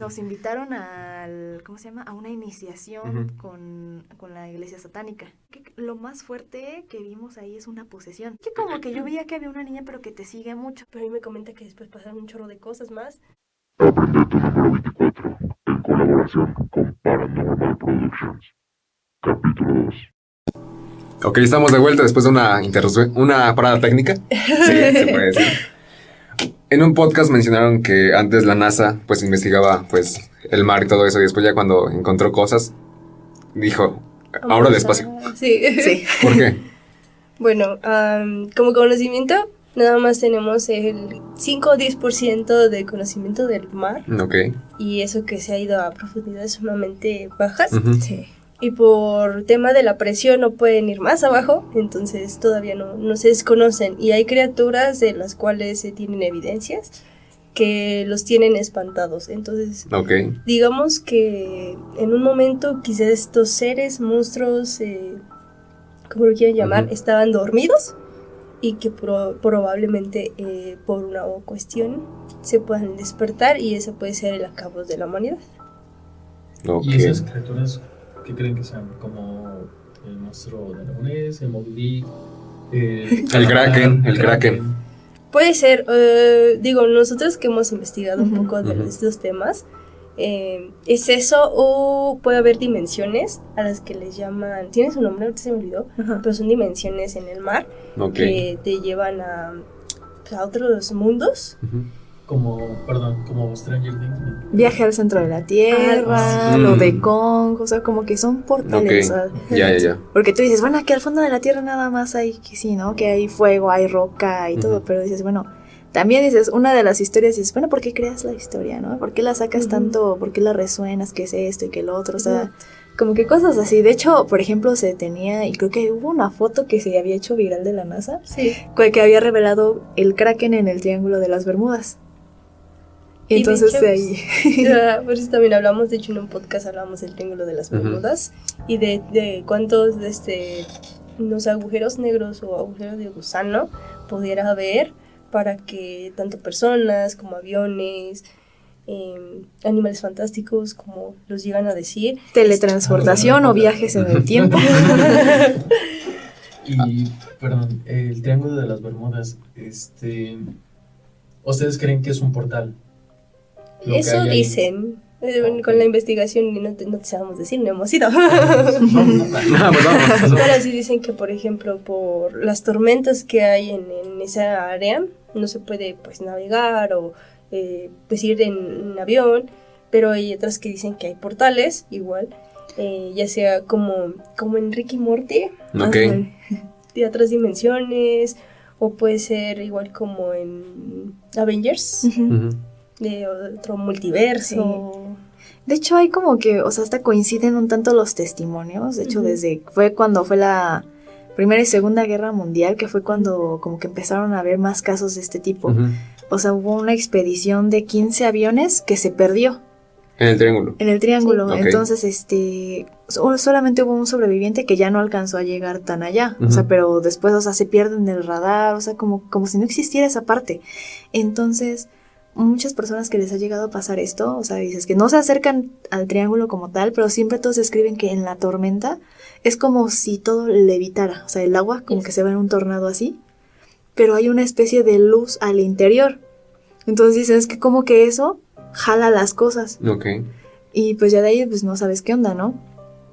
Nos invitaron ¿cómo se llama? A una iniciación con la iglesia satánica. Lo más fuerte que vimos ahí es una posesión. Que como que yo veía que había una niña pero que te sigue mucho. Pero a mí me comenta que después pasaron un chorro de cosas más. Aprende tu número 24 en colaboración con Paranormal Productions. Capítulo 2. Ok, estamos de vuelta después de una parada técnica. Sí, se puede decir. En un podcast mencionaron que antes la NASA pues investigaba pues el mar y todo eso, y después ya cuando encontró cosas dijo, ahora al espacio. Sí. ¿Por qué? Bueno, como conocimiento, nada más tenemos el 5 o 10% de conocimiento del mar. Ok. Y eso que se ha ido a profundidades sumamente bajas. Sí. Y por tema de la presión no pueden ir más abajo, entonces todavía no se desconocen. Y hay criaturas de las cuales se tienen evidencias que los tienen espantados. Entonces, digamos que en un momento quizás estos seres, monstruos, como lo quieran llamar, estaban dormidos y que probablemente por una cuestión se puedan despertar, y ese puede ser el acabo de la humanidad. ¿Y esas criaturas qué creen que sean? Como el monstruo de Lagoon, el Moby Dick, el Kraken. Puede ser, digo, nosotros que hemos investigado un poco de estos temas, es eso, o puede haber dimensiones a las que les llaman, tiene su nombre, ahorita se me olvidó, pero son dimensiones en el mar que te llevan a otros mundos. Como Stranger Things. Viaje al centro de la Tierra, lo de Kong, o sea, como que son portales. O sea, ya. Porque tú dices, bueno, aquí al fondo de la Tierra nada más hay, que sí, ¿no? Que hay fuego, hay roca y todo, pero dices, bueno, también dices, una de las historias dices, bueno, ¿por qué creas la historia, no? ¿Por qué la sacas tanto? ¿Por qué la resuenas? ¿Qué es esto y qué lo otro? O sea, como que cosas así. De hecho, por ejemplo, se tenía, y creo que hubo una foto que se había hecho viral de la NASA, que había revelado el Kraken en el Triángulo de las Bermudas. Y entonces de ahí. Por eso también hablamos, de hecho en un podcast hablamos del Triángulo de las Bermudas y de cuántos unos agujeros negros o agujeros de gusano pudiera haber para que tanto personas como aviones, animales fantásticos, como los llegan a decir, teletransportación o viajes en el tiempo. Y, perdón, el Triángulo de las Bermudas, ¿ustedes creen que es un portal? Eso dicen. Con la investigación, no te sabemos decir, no hemos ido. Pero sí dicen que, por ejemplo, por las tormentas que hay en esa área, no se puede pues navegar o pues ir en avión, pero hay otras que dicen que hay portales, igual, ya sea como en Rick y Morty, de otras dimensiones, o puede ser igual como en Avengers, de otro multiverso. De hecho hay como que, o sea, hasta coinciden un tanto los testimonios. De hecho, fue cuando fue la Primera y Segunda Guerra Mundial, que fue cuando como que empezaron a haber más casos de este tipo. O sea, hubo una expedición de 15 aviones que se perdió. En el triángulo. En el triángulo. Sí. Entonces, solamente hubo un sobreviviente que ya no alcanzó a llegar tan allá. O sea, pero después, o sea, se pierden el radar, o sea, como si no existiera esa parte. Entonces, muchas personas que les ha llegado a pasar esto, o sea, dices que no se acercan al triángulo como tal, pero siempre todos escriben que en la tormenta es como si todo levitara, o sea, el agua como que se va en un tornado así, pero hay una especie de luz al interior. Entonces dicen, es que como que eso jala las cosas. Y pues ya de ahí pues no sabes qué onda, ¿no?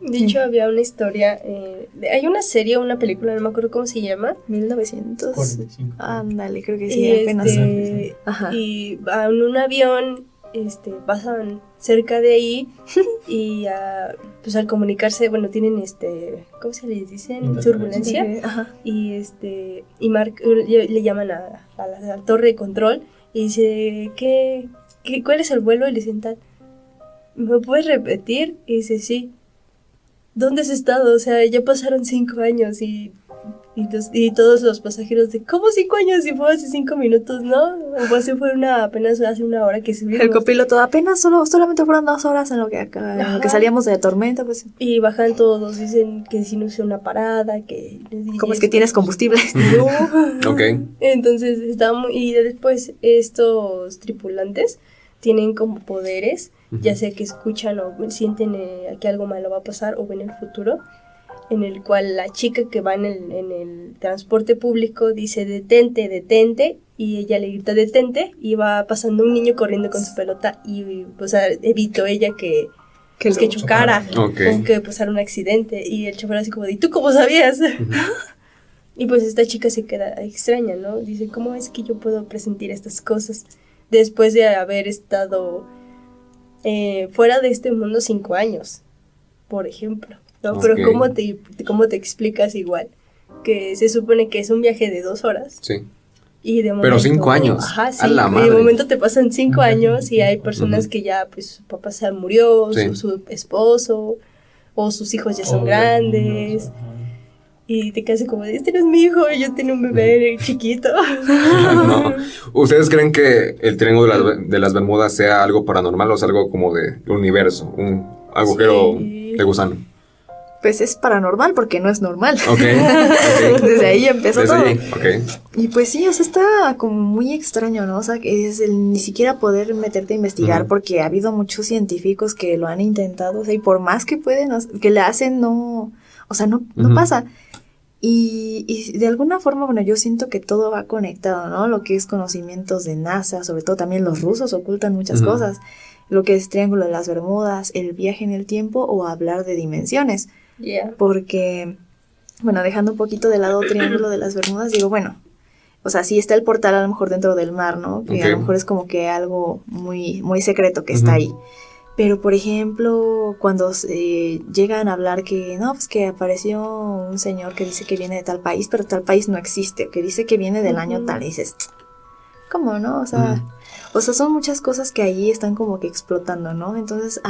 De hecho, había una historia, hay una serie, una película, no me acuerdo cómo se llama. 1900. 45. Ándale, creo que sí, apenas. Y en un avión pasan cerca de ahí y pues al comunicarse, bueno, tienen ¿cómo se les dice? Turbulencia. Y le llaman a la torre de control y dice, ¿cuál es el vuelo? Y le dicen tal, ¿me puedes repetir? Y dice, sí. ¿Dónde has estado? O sea, ya pasaron 5 años y Y todos los pasajeros de, ¿cómo 5 años? Si fue hace 5 minutos, ¿no? O fue apenas hace 1 hora que subimos. El copiloto, apenas solamente fueron 2 horas en lo que salíamos de la tormenta, pues. Y bajan todos, dicen que si no hice una parada, que... ¿Cómo es que tienes combustible? No. Ok. Entonces, y después estos tripulantes tienen como poderes, ya sea que escuchan o sienten que algo malo va a pasar o ven el futuro, en el cual la chica que va en el transporte público dice detente, detente, y ella le grita detente, y va pasando un niño corriendo con su pelota y pues evitó ella que chocara, o que pasara un accidente, y el chofer así como de, ¿y tú cómo sabías? Y pues esta chica se queda extraña, ¿no? Dice, ¿cómo es que yo puedo presentir estas cosas después de haber estado fuera de este mundo 5 años, por ejemplo? ¿No? Pero ¿cómo te explicas igual? Que se supone que es un viaje de 2 horas. Sí. Y de momento, pero 5 años. Ajá, sí. A la Y madre. de momento te pasan 5 años y hay personas que ya, pues, su papá se murió, su esposo, o sus hijos ya son grandes. Y te quedas como, este no es mi hijo, yo tengo un bebé chiquito. No. ¿Ustedes creen que el Triángulo de las Bermudas sea algo paranormal o es algo como de universo, un agujero de gusano? Pues es paranormal porque no es normal. Ok. Desde ahí empezó todo. Okay. Y pues sí, o sea, está como muy extraño, ¿no? O sea, que es ni siquiera poder meterte a investigar porque ha habido muchos científicos que lo han intentado, o sea, y por más que pueden, que le hacen, no pasa. Y de alguna forma, bueno, yo siento que todo va conectado, ¿no? Lo que es conocimientos de NASA, sobre todo también los rusos ocultan muchas cosas. Lo que es Triángulo de las Bermudas, el viaje en el tiempo o hablar de dimensiones. Yeah. Porque, bueno, dejando un poquito de lado Triángulo de las Bermudas, digo, bueno, o sea, sí está el portal a lo mejor dentro del mar, ¿no? Que a lo mejor es como que algo muy, muy secreto que está ahí. Pero, por ejemplo, cuando llegan a hablar que, no, pues que apareció un señor que dice que viene de tal país, pero tal país no existe, que dice que viene del año tal, y dices, ¿cómo, no? O sea, son muchas cosas que ahí están como que explotando, ¿no? Entonces,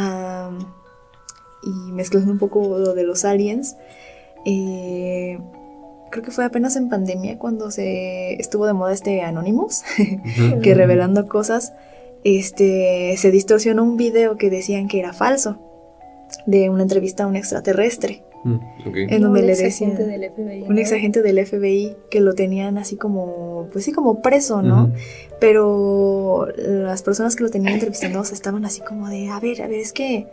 y mezclando un poco lo de los aliens, creo que fue apenas en pandemia cuando se estuvo de moda Anonymous, que revelando cosas, se distorsionó un video que decían que era falso, de una entrevista a un extraterrestre, en donde le decían un exagente del FBI que lo tenían así como, pues sí, como preso, ¿no? Pero las personas que lo tenían entrevistando estaban así como de, a ver, es que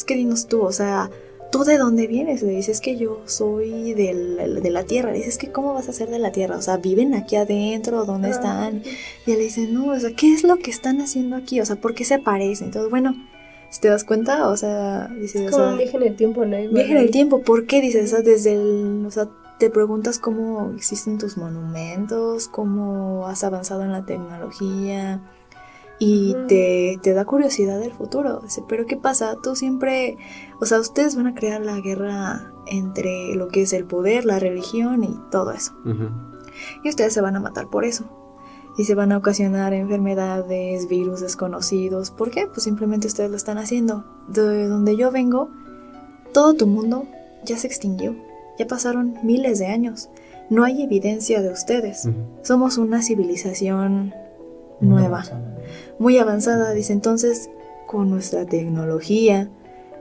dinos tú, o sea, ¿tú de dónde vienes? Le dices que yo soy de la Tierra. Le dices que ¿cómo vas a ser de la Tierra? O sea, ¿viven aquí adentro? ¿Dónde están? Y él dice, no, o sea, ¿qué es lo que están haciendo aquí? O sea, ¿por qué se parecen? Entonces, bueno, si te das cuenta, o sea, dice, es como un viaje en el tiempo, ¿no? Viaje en el tiempo, ¿por qué? Dices, o sea, te preguntas cómo existen tus monumentos, cómo has avanzado en la tecnología. Y te da curiosidad del futuro. Dice, pero ¿qué pasa? Tú siempre, o sea, ustedes van a crear la guerra entre lo que es el poder, la religión y todo eso. Y ustedes se van a matar por eso. Y se van a ocasionar enfermedades, virus desconocidos. ¿Por qué? Pues simplemente ustedes lo están haciendo. De donde yo vengo, todo tu mundo ya se extinguió. Ya pasaron miles de años. No hay evidencia de ustedes. Somos una civilización nueva, muy avanzada, dice. Entonces, con nuestra tecnología,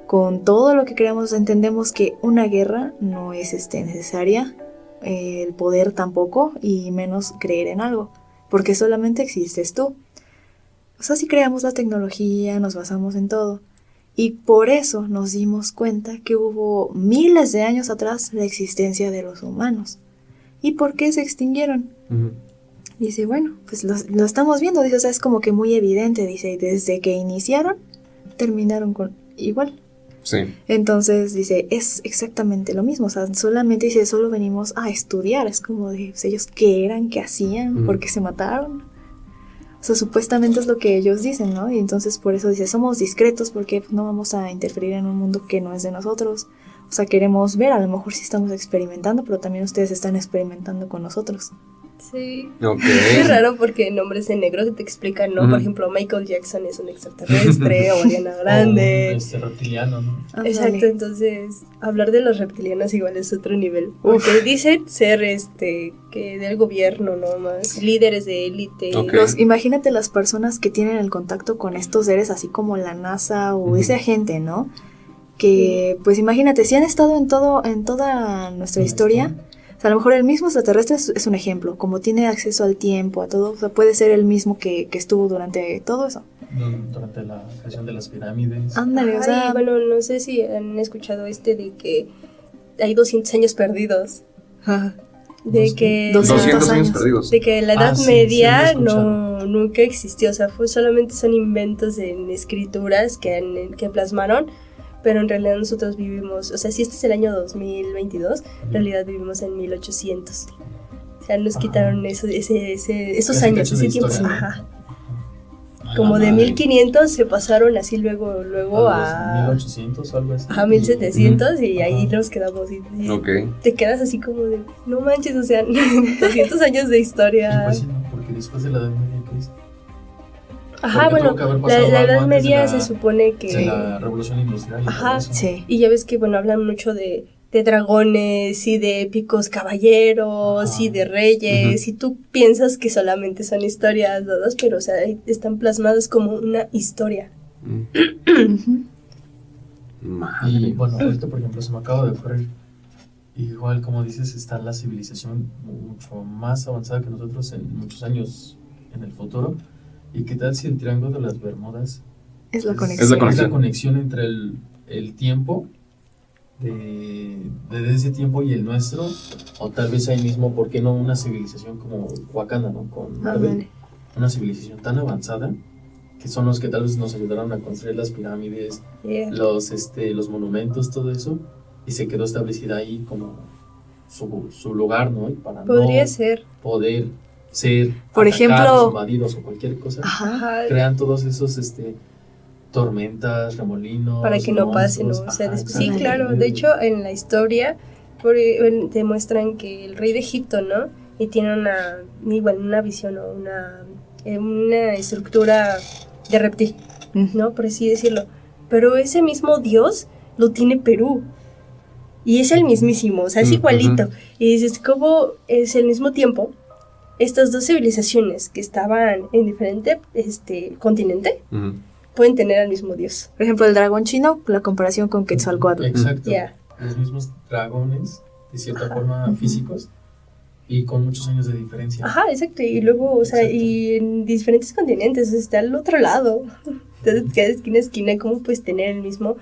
con todo lo que creamos, entendemos que una guerra no es necesaria, el poder tampoco, y menos creer en algo, porque solamente existes tú. O sea, si creamos la tecnología, nos basamos en todo, y por eso nos dimos cuenta que hubo miles de años atrás la existencia de los humanos. ¿Y por qué se extinguieron? Dice, bueno, pues lo estamos viendo, dice, o sea, es como que muy evidente, dice, desde que iniciaron, terminaron con igual. Sí. Entonces, dice, es exactamente lo mismo, o sea, solamente, dice, solo venimos a estudiar, es como de, pues, ellos qué eran, qué hacían, por qué se mataron. O sea, supuestamente es lo que ellos dicen, ¿no? Y entonces por eso dice, somos discretos porque no vamos a interferir en un mundo que no es de nosotros. O sea, queremos ver, a lo mejor sí estamos experimentando, pero también ustedes están experimentando con nosotros. Sí. Ok. Es raro porque en Hombres de Negro te explican, ¿no? Por ejemplo, Michael Jackson es un extraterrestre, o Ariana Grande. O reptiliano, ¿no? Exacto, entonces hablar de los reptilianos igual es otro nivel. Porque dicen ser que del gobierno, ¿no? Más líderes de élite. Ok. Imagínate las personas que tienen el contacto con estos seres, así como la NASA o ese agente, ¿no? Que, pues imagínate, si han estado en toda nuestra historia, o sea, a lo mejor el mismo extraterrestre es un ejemplo, como tiene acceso al tiempo, a todo, o sea, puede ser el mismo que estuvo durante todo eso. Durante la creación de las pirámides. Ándale, o sea, Bueno, no sé si han escuchado de que hay 200 años perdidos. De que 200 años años. perdidos. De que la Edad Sí, Media sí, lo he escuchado. nunca existió, o sea, solamente son inventos en escrituras que plasmaron, pero en realidad nosotros vivimos, o sea, si este es el año 2022, en realidad vivimos en 1800. O sea, nos quitaron esos Ese años, cacho de ese tiempo. historia. Ajá. A Como la de madre. 1500 se pasaron así luego A los 1800 o algo así. a 1700 y ahí nos quedamos. Y Ok. te quedas así como de, no manches, o sea, 200 años de Y historia. pues sí, ¿no? Porque después de la Edad Media, ¿qué es? Ajá, Porque bueno, tuvo que haber la pasado algo Edad antes Media de se supone que... de la Revolución Industrial y Ajá, todo eso. sí. Y ya ves que, bueno, hablan mucho de dragones y de épicos caballeros Ajá. y de reyes, y tú piensas que solamente son historias dadas, pero, o sea, están plasmadas como una historia. Madre. Y bueno, ahorita por ejemplo se me acaba de ocurrir, igual como dices, está la civilización mucho más avanzada que nosotros en muchos años en el futuro. ¿Y qué tal si el Triángulo de las Bermudas es la Es conexión. la conexión. conexión entre el tiempo de ese tiempo y el nuestro? O tal vez ahí mismo, ¿por qué no una civilización como Wakanda, ¿no? Con Marvel, Ándale. una civilización tan avanzada que son los que tal vez nos ayudaron a construir las pirámides, Yeah. los monumentos, todo eso, y se quedó establecida ahí como su lugar, ¿no? Y para Podría no ser. poder ser Por atacados, ejemplo- invadidos o cualquier cosa, Ajá. Ajá, crean todos esos tormentas, remolinos, para que no pase, ¿no? monstruos. O sea, Ajá, sí, exacto. claro. De hecho, en la historia te muestran que el rey de Egipto, ¿no? Y tiene una visión o una estructura de reptil, ¿no? Por así decirlo. Pero ese mismo dios lo tiene Perú. Y es el mismísimo, o sea, es igualito. Y dices, ¿cómo es el mismo tiempo? Estas dos civilizaciones que estaban en diferente continente pueden tener al mismo dios. Por ejemplo, el dragón chino, la comparación con Quetzalcóatl. Exacto. Ya. Los mismos dragones, de cierta forma físicos, y con muchos años de diferencia. Ajá, exacto. Y luego, o sea, Exacto. y en diferentes continentes, está al otro lado. Entonces, cada esquina a esquina, ¿cómo puedes tener el mismo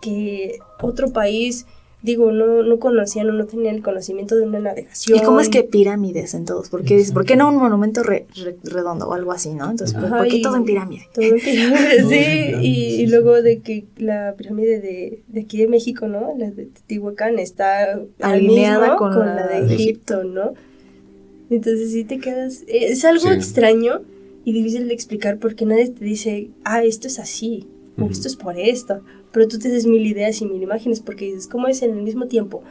que otro país? Digo, no conocían o no tenían el conocimiento de una navegación. ¿Y cómo es que pirámides en todos? ¿Por qué, ¿por qué no un monumento redondo o algo así, no? Entonces, Ajá, ¿por qué y- todo en pirámide? Todo en pirámides, Todo sí. en pirámides, Y sí, luego de que la pirámide de aquí de México, ¿no? La de Teotihuacán está Alineada al mismo con la de de Egipto, ¿no? Entonces sí te quedas... Es algo Sí. extraño y difícil de explicar porque nadie te dice, esto es así, o esto es por esto. Pero tú te haces mil ideas y mil imágenes porque dices, ¿cómo es en el mismo tiempo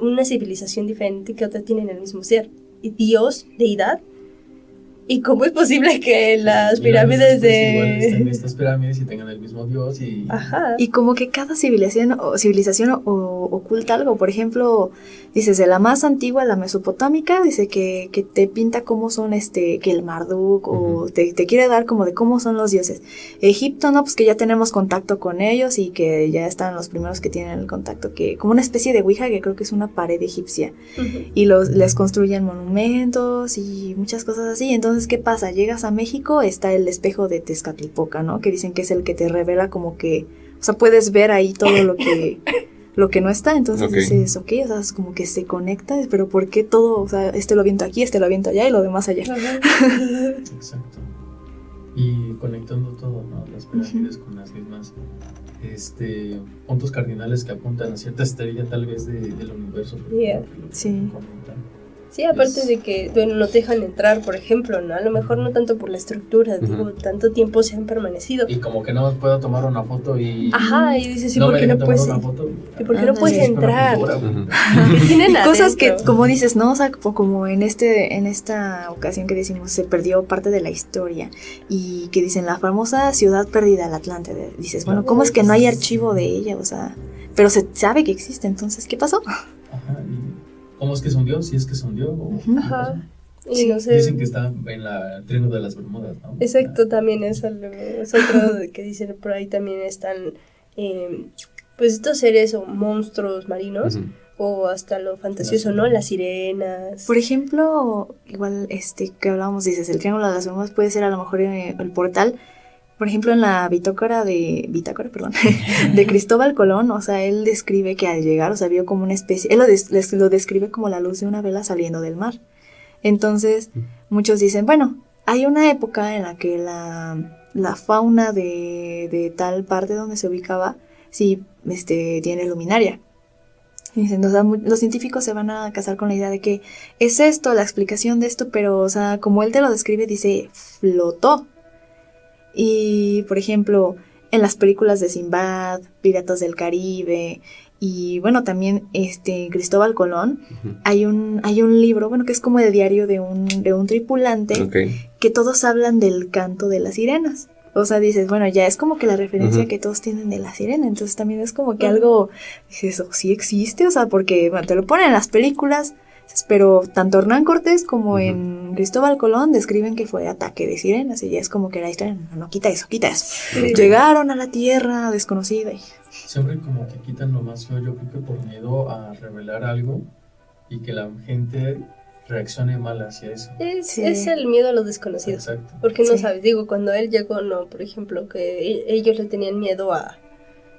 una civilización diferente que otra tienen el mismo ser? Y Dios, deidad. ¿Y cómo es posible que las pirámides Igual estén de... estas pirámides y tengan el mismo dios y... Ajá. Y como que cada civilización oculta algo. Por ejemplo, dices, de la más antigua, la mesopotámica, dice que te pinta cómo son que el Marduk, o te quiere dar como de cómo son los dioses. Egipto, no, pues que ya tenemos contacto con ellos y que ya están los primeros que tienen el contacto, que como una especie de ouija, que creo que es una pared egipcia. Ujú. Y les construyen monumentos y muchas cosas así. Entonces, ¿qué pasa? Llegas a México, está el espejo de Tezcatlipoca, ¿no? Que dicen que es el que te revela como que, o sea, puedes ver ahí todo lo que no está. Entonces Ok. dices, ok, o sea, es como que se conecta, pero ¿por qué todo? O sea, lo aviento aquí, lo aviento allá y lo demás allá. Ajá. Exacto. Y conectando todo, ¿no? Las pirámides con las mismas puntos cardinales que apuntan a cierta estrella tal vez del universo. por Yeah. ejemplo, que lo Sí. comentan. Sí, aparte de que, bueno, no te dejan entrar, por ejemplo, ¿no? A lo mejor no tanto por la estructura, digo, tanto tiempo se han permanecido. Y como que no puedo tomar una foto y... Ajá, y dices, ¿y no por me qué no dejan tomar puedes? una foto. ¿Y por qué no puedes Sí, es una entrar? pintura, güey. ¿Qué tienen Y cosas que, adentro? como dices, ¿no? O sea, como en esta ocasión que decimos, se perdió parte de la historia. Y que dicen, la famosa ciudad perdida, la Atlántida. Dices, bueno, ¿cómo es que no hay archivo de ella? O sea, pero se sabe que existe, entonces, ¿qué pasó? Ajá, y ¿cómo es que se hundió? Si es que se hundió. O, Ajá. Y Sí. no sé. Dicen que está en la Triángulo de las Bermudas, ¿no? Exacto, también es otro que dicen por ahí también están, pues estos seres o monstruos marinos, o hasta lo fantasioso, ¿no? Las sirenas. Por ejemplo, igual, que hablábamos, dices, el Triángulo de las Bermudas puede ser a lo mejor el portal. Por ejemplo, en la bitácora, perdón, de Cristóbal Colón, o sea, él describe que al llegar, o sea, vio como una especie, él lo describe como la luz de una vela saliendo del mar. Entonces, muchos dicen, bueno, hay una época en la que la fauna de tal parte donde se ubicaba, sí, tiene luminaria. Y dicen, o sea, los científicos se van a casar con la idea de que es esto, la explicación de esto, pero, o sea, como él te lo describe, dice, flotó. Y, por ejemplo, en las películas de Sinbad, Piratas del Caribe, y bueno, también Cristóbal Colón, hay un libro, bueno, que es como el diario de un tripulante, que todos hablan del canto de las sirenas. O sea, dices, bueno, ya es como que la referencia que todos tienen de la sirena, entonces también es como que algo, dices, oh, sí existe, o sea, porque bueno, te lo ponen en las películas, pero tanto Hernán Cortés como en Cristóbal Colón describen que fue ataque de sirenas, y ya es como que la historia, no, quita eso. Sí. Llegaron a la tierra desconocida y... Siempre como que quitan lo más feo, yo creo que por miedo a revelar algo y que la gente reaccione mal hacia eso. Es el miedo a lo desconocido. Exacto. Porque no Sí. sabes, digo, cuando él llegó, no, por ejemplo, que ellos le tenían miedo a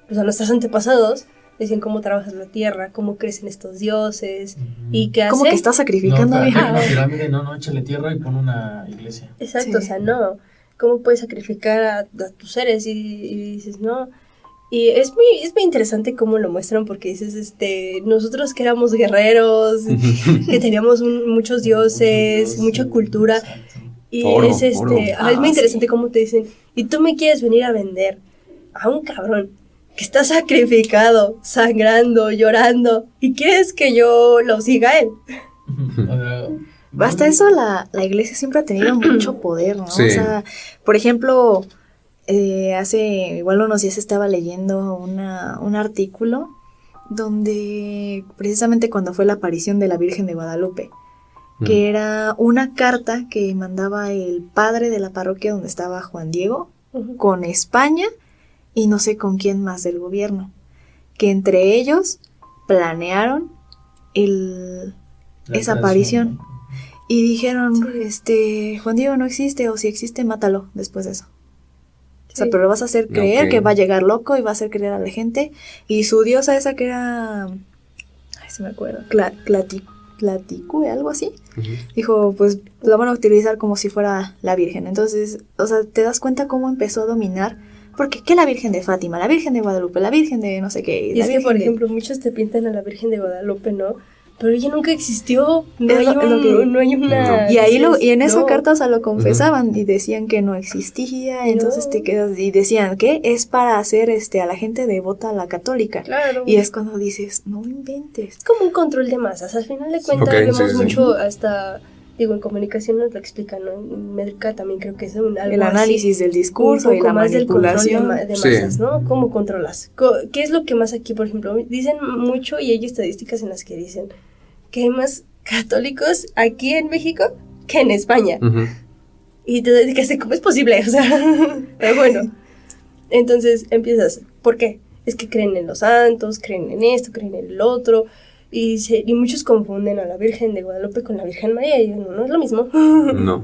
nuestros antepasados, decían cómo trabajas la tierra, cómo crecen estos dioses, y qué hacen. Como que está sacrificando No, a hay una pirámide, no, échale tierra y pon una iglesia. Exacto, Sí. o sea, no. ¿Cómo puedes sacrificar a tus seres? Y dices, no. Y es muy interesante cómo lo muestran, porque dices, nosotros que éramos guerreros, que teníamos muchos dioses, mucha cultura, Exacto. y Oro, es oro. es muy interesante cómo te dicen, y tú me quieres venir a vender a un cabrón que está sacrificado, sangrando, llorando, y quieres que yo lo siga a él. O sea, Hasta eso la iglesia siempre ha tenido mucho poder, ¿no? Sí. O sea, por ejemplo, hace igual unos días estaba leyendo un artículo donde precisamente cuando fue la aparición de la Virgen de Guadalupe, que era una carta que mandaba el padre de la parroquia donde estaba Juan Diego con España y no sé con quién más del gobierno, que entre ellos planearon la esa aparición. Y dijeron, Juan Diego no existe, o si existe, mátalo después de eso. O sea, Sí. pero lo vas a hacer creer Ok. que va a llegar loco y va a hacer creer a la gente. Y su diosa esa que era, ay, se me acuerdo, Tlaticue, algo así. Dijo, pues la van a utilizar como si fuera la Virgen. Entonces, o sea, te das cuenta cómo empezó a dominar. Porque, ¿qué la Virgen de Fátima? La Virgen de Guadalupe, la Virgen de no sé qué. Y la es que, Virgen por de- ejemplo, muchos te pintan a la Virgen de Guadalupe, ¿no? Pero ella nunca existió. No Es hay, lo que- no hay una... Y ahí dices, y en esa no. carta, o sea, lo confesaban y decían que no existía, entonces No. te quedas y decían que es para hacer a la gente devota a la católica. Claro. Y es cuando dices, no inventes. Es como un control de masas. Al final de cuentas, Ok, vemos sí, sí, sí. mucho hasta... Digo, en comunicación nos lo explican, ¿no? En médica también creo que es algo El análisis del así, discurso un y poco la más del control manipulación. de Sí. masas, ¿no? ¿Cómo controlas? ¿Qué es lo que más aquí, por ejemplo? Dicen mucho y hay estadísticas en las que dicen que hay más católicos aquí en México que en España. Y te dedicas a cómo es posible, o sea, pero bueno. Entonces empiezas, ¿por qué? Es que creen en los santos, creen en esto, creen en el otro, y muchos confunden a la Virgen de Guadalupe con la Virgen María, y no es lo mismo. No.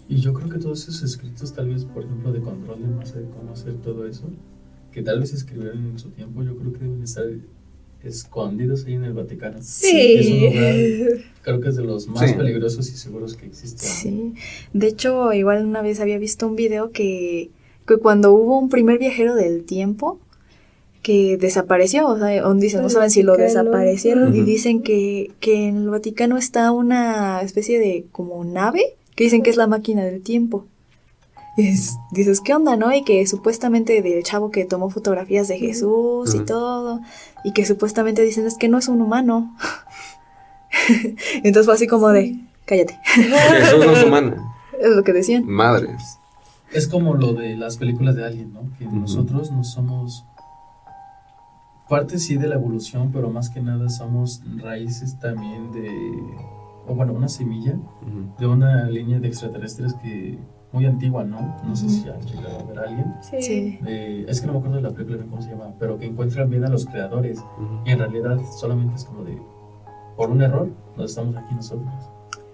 Y yo creo que todos esos escritos, tal vez, por ejemplo, de control de masa, de cómo hacer todo eso, que tal vez escribieron en su tiempo, yo creo que deben estar escondidos ahí en el Vaticano. Sí. Es un lugar, creo que es de los más Sí. peligrosos y seguros que existen. Sí. De hecho, igual una vez había visto un video que cuando hubo un primer viajero del tiempo, que desapareció, o sea, dicen, no saben si lo desaparecieron, y dicen que en el Vaticano está una especie de como nave, que dicen que es la máquina del tiempo. Dices, ¿qué onda, no? Y que supuestamente del chavo que tomó fotografías de Jesús y todo, y que supuestamente dicen, es que no es un humano. Entonces fue así como de, cállate. Jesús no es humano. Es lo que decían. Madres. Es como lo de las películas de Alien, ¿no? Que nosotros no somos parte sí de la evolución, pero más que nada somos raíces también una semilla de una línea de extraterrestres que muy antigua, ¿no? No sé si han llegado a ver a alguien. Sí. Es que no me acuerdo de la película, cómo se llama, pero que encuentran bien a los creadores y en realidad solamente es como de, por un error, nos estamos aquí nosotros.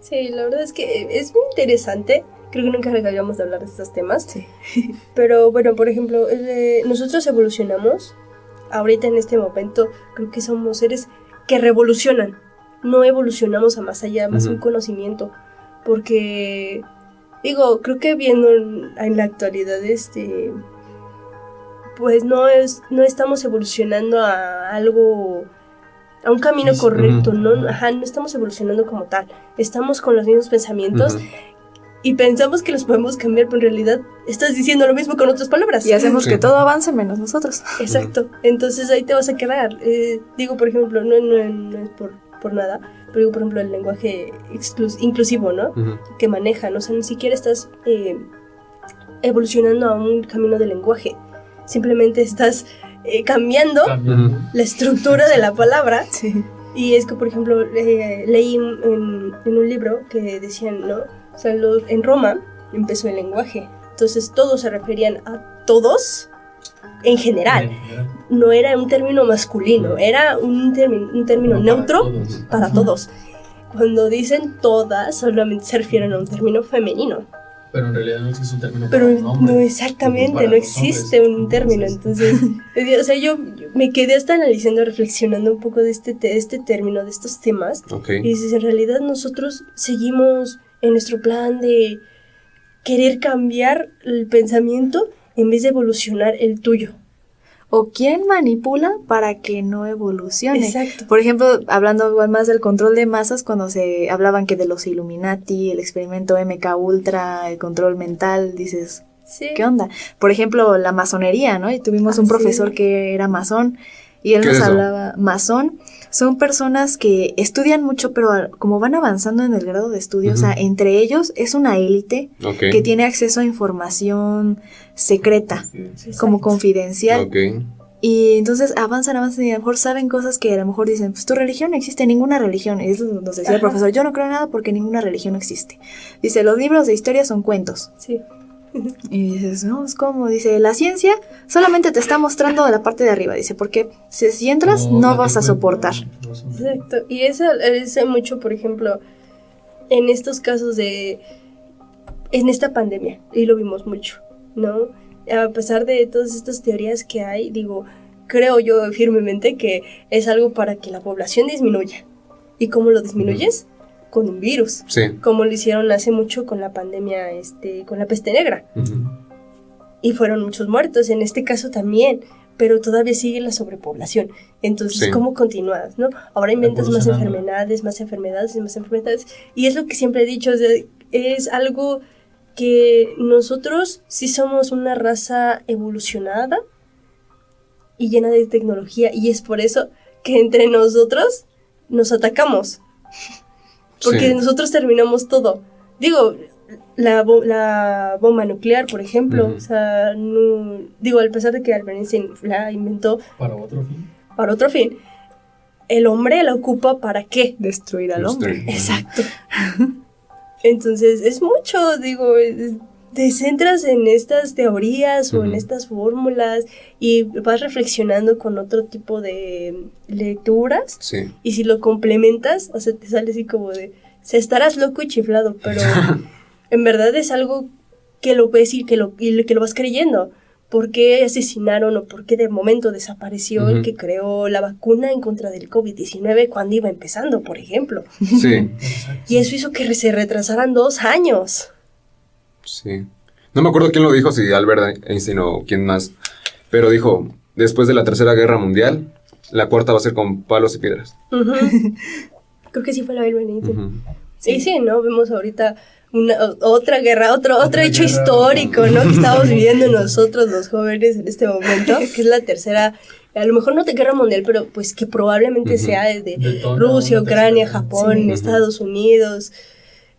Sí, la verdad es que es muy interesante. Creo que nunca acabamos de hablar de estos temas. Sí. Pero bueno, por ejemplo, nosotros evolucionamos. Ahorita en este momento creo que somos seres que revolucionan. No evolucionamos a más allá, más un conocimiento. Porque, digo, creo que viendo en la actualidad, pues no estamos evolucionando a algo, a un camino correcto, ¿no? Ajá, no estamos evolucionando como tal. Estamos con los mismos pensamientos y pensamos que los podemos cambiar, pero en realidad estás diciendo lo mismo con otras palabras. Y hacemos que todo avance menos nosotros. Exacto. Entonces ahí te vas a quedar. Digo, por ejemplo, no es por nada, pero digo, por ejemplo, el lenguaje inclusivo, ¿no? Que manejan, o sea, ni siquiera estás evolucionando a un camino de lenguaje. Simplemente estás cambiando la estructura de la palabra. Sí. Y es que, por ejemplo, leí en un libro que decían, ¿no? O sea, en Roma empezó el lenguaje. Entonces todos se referían a todos en general. No era un término masculino, era un término neutro para todos. Cuando dicen todas, solamente se refieren a un término femenino. Pero en realidad no existe un término para un hombre. No, exactamente, no existe un término. Entonces, o sea, yo me quedé hasta analizando, reflexionando un poco de este término, de estos temas. Okay. Y dices, en realidad nosotros seguimos en nuestro plan de querer cambiar el pensamiento en vez de evolucionar el tuyo. ¿O quién manipula para que no evolucione? Exacto. Por ejemplo, hablando igual más del control de masas, cuando se hablaban que de los Illuminati, el experimento MK Ultra, el control mental, dices, sí. ¿Qué onda? Por ejemplo, la masonería, ¿no? Y tuvimos un profesor que era masón y él nos hablaba, masón, son personas que estudian mucho, pero como van avanzando en el grado de estudio, o sea, entre ellos es una élite que tiene acceso a información secreta, como confidencial. Y entonces avanzan y a lo mejor saben cosas que a lo mejor dicen, pues tu religión no existe, ninguna religión. Y eso nos decía el profesor, yo no creo en nada porque ninguna religión existe. Dice, los libros de historia son cuentos. Sí. Y dices, no, es como, dice, la ciencia solamente te está mostrando de la parte de arriba, dice, porque si entras no vas a soportar. Exacto, y eso es mucho, por ejemplo, en estos casos en esta pandemia, y lo vimos mucho, ¿no? A pesar de todas estas teorías que hay, digo, creo yo firmemente que es algo para que la población disminuya. ¿Y cómo lo disminuyes? Con un virus, como lo hicieron hace mucho con la pandemia, con la peste negra. Y fueron muchos muertos, en este caso también, pero todavía sigue la sobrepoblación. Entonces, ¿cómo continúas, no? Ahora inventas más enfermedades, y es lo que siempre he dicho, es algo que nosotros sí somos una raza evolucionada y llena de tecnología, y es por eso que entre nosotros nos atacamos. Porque nosotros terminamos todo. Digo, la bomba nuclear, por ejemplo, o sea, no, digo, a pesar de que Albert Einstein la inventó para otro fin, el hombre la ocupa ¿para qué? Destruir al hombre. Exacto. Entonces, es mucho, digo, te centras en estas teorías o en estas fórmulas y vas reflexionando con otro tipo de lecturas. Y si lo complementas, o sea, te sale así como de, estarás loco y chiflado, pero en verdad es algo que lo ves y que lo vas creyendo. ¿Por qué asesinaron o por qué de momento desapareció el que creó la vacuna en contra del COVID-19 cuando iba empezando, por ejemplo? Sí. Y eso hizo que se retrasaran 2 años. Sí. No me acuerdo quién lo dijo, si Albert Einstein o quién más, pero dijo, después de la Tercera Guerra Mundial, la cuarta va a ser con palos y piedras. Creo que sí fue la del Benito. Ujú. Sí, ¿no? Vemos ahorita otra guerra, otro hecho histórico, ¿no? Que estamos viviendo nosotros los jóvenes en este momento, que es la tercera, a lo mejor no de guerra mundial, pero pues que probablemente sea desde Rusia, Ucrania, Japón, Estados Unidos,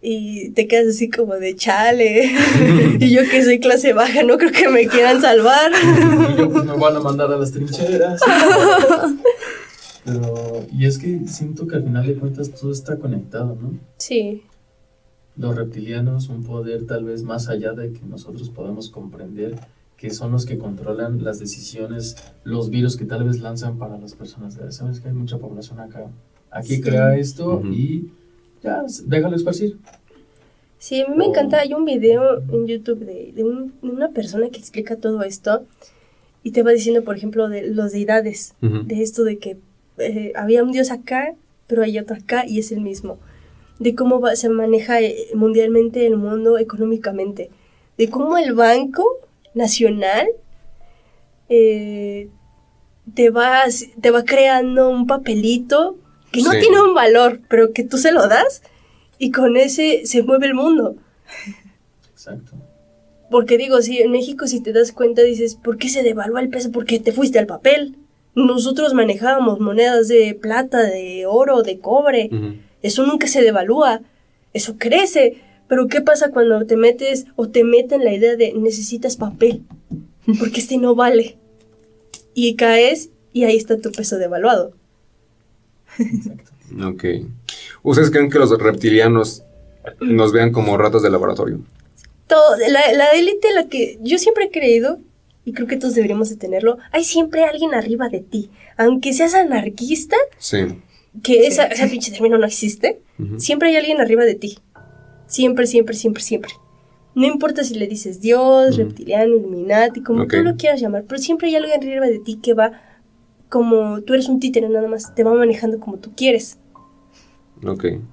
y te quedas así como de chale, y yo que soy clase baja no creo que me quieran salvar. Y yo pues me van a mandar a las trincheras. Pero, y es que siento que al final de cuentas todo está conectado, ¿no? Sí. Los reptilianos, un poder tal vez más allá de que nosotros podemos comprender, que son los que controlan las decisiones, los virus que tal vez lanzan para las personas. Sabes que hay mucha población acá. Aquí crea esto y ya, déjalo esparcir. Sí, a mí me encanta, hay un video en YouTube de una persona que explica todo esto y te va diciendo, por ejemplo, de los deidades, de esto de que había un dios acá, pero hay otro acá y es el mismo. De cómo se maneja mundialmente el mundo económicamente, de cómo el Banco Nacional te va creando un papelito que no tiene un valor, pero que tú se lo das y con ese se mueve el mundo. Exacto. Porque digo, sí, en México si te das cuenta dices, ¿por qué se devalúa el peso? Porque te fuiste al papel. Nosotros manejábamos monedas de plata, de oro, de cobre. Eso nunca se devalúa, eso crece. Pero ¿qué pasa cuando te metes o te meten la idea de necesitas papel? Porque este no vale. Y caes y ahí está tu peso devaluado. Exacto. Ok. ¿Ustedes creen que los reptilianos nos vean como ratas de laboratorio? La élite, la que yo siempre he creído, y creo que todos deberíamos de tenerlo, hay siempre alguien arriba de ti. Aunque seas anarquista, que ese pinche término no existe, siempre hay alguien arriba de ti. Siempre, siempre, siempre, siempre. No importa si le dices Dios, reptiliano, Illuminati, como tú lo quieras llamar, pero siempre hay alguien arriba de ti que va como, tú eres un títere nada más, te va manejando como tú quieres.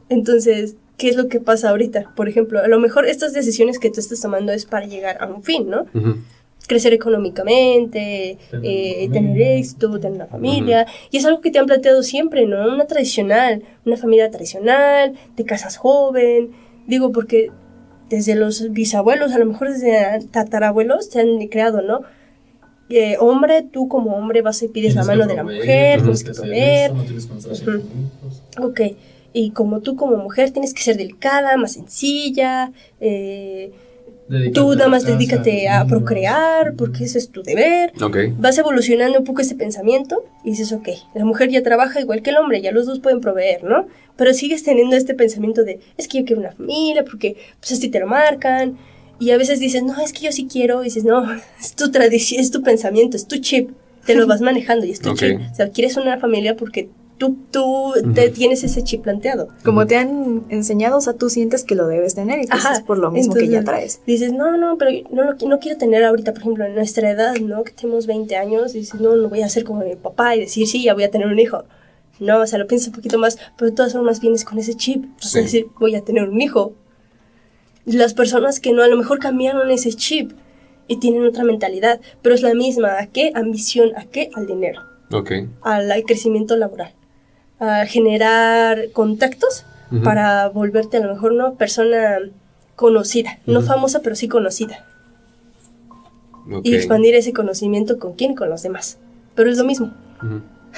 Entonces, ¿qué es lo que pasa ahorita? Por ejemplo, a lo mejor estas decisiones que tú estás tomando es para llegar a un fin, ¿no? Crecer económicamente, tener éxito, tener una familia, y es algo que te han planteado siempre, ¿no? Una familia tradicional, te casas joven, digo, porque desde los bisabuelos, a lo mejor desde tatarabuelos, te han creado, ¿no? Hombre, tú como hombre vas y pides la mano de la mujer, tienes que proveer. Ok, y como tú como mujer tienes que ser delicada, más sencilla, tú nada más dedícate a procrear, porque ese es tu deber. Vas evolucionando un poco ese pensamiento y dices, ok, la mujer ya trabaja igual que el hombre, ya los dos pueden proveer, ¿no? Pero sigues teniendo este pensamiento de, es que yo quiero una familia, porque pues así te lo marcan. Y a veces dices, no, es que yo sí quiero. Y dices, no, es tu tradición, es tu pensamiento, es tu chip. Te lo vas manejando y es tu chip. O sea, quieres una familia porque tú te tienes ese chip planteado. Como te han enseñado, o sea, tú sientes que lo debes tener y es por lo mismo entonces, que ya traes. Dices, no, pero no quiero tener ahorita, por ejemplo, en nuestra edad, ¿no? Que tenemos 20 años, y dices, no voy a ser como mi papá y decir, sí, ya voy a tener un hijo. No, o sea, lo piensas un poquito más, pero de todas formas vienes con ese chip. Vas a decir, voy a tener un hijo. Las personas que no, a lo mejor cambiaron ese chip y tienen otra mentalidad, pero es la misma. ¿A qué? Ambición. ¿A qué? Al dinero. Al crecimiento laboral. A generar contactos para volverte a lo mejor una persona conocida. No famosa, pero sí conocida. Y expandir ese conocimiento ¿con quién? Con los demás. Pero es lo mismo.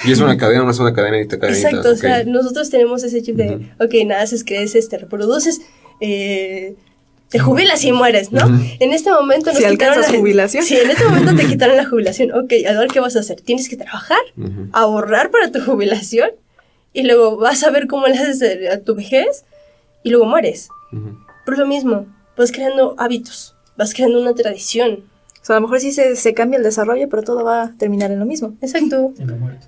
Y es una cadena, no es una cadena y te cadena. Exacto, o sea, nosotros tenemos ese chip de, naces, creces, te reproduces, te jubilas y mueres, ¿no? En este momento nos quitaron la jubilación. Sí, en este momento te quitaron la jubilación. Ok, ahora ¿qué vas a hacer? Tienes que trabajar, ahorrar para tu jubilación y luego vas a ver cómo le haces a tu vejez y luego mueres. Pero es lo mismo, vas creando hábitos, vas creando una tradición. O sea, a lo mejor sí se cambia el desarrollo, pero todo va a terminar en lo mismo. Exacto. En la muerte.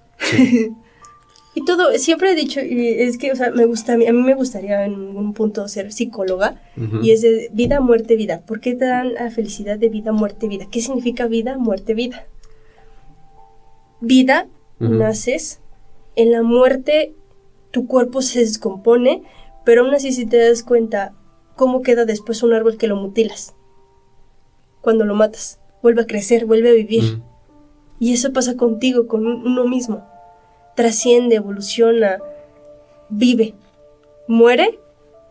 Y todo, siempre he dicho, es que, o sea, a mí me gustaría en un punto ser psicóloga, y es de vida, muerte, vida. ¿Por qué te dan la felicidad de vida, muerte, vida? ¿Qué significa vida, muerte, vida? Vida, naces, en la muerte tu cuerpo se descompone, pero aún así si te das cuenta cómo queda después un árbol que lo mutilas. Cuando lo matas, vuelve a crecer, vuelve a vivir. Y eso pasa contigo, con uno mismo. Trasciende, evoluciona, vive, muere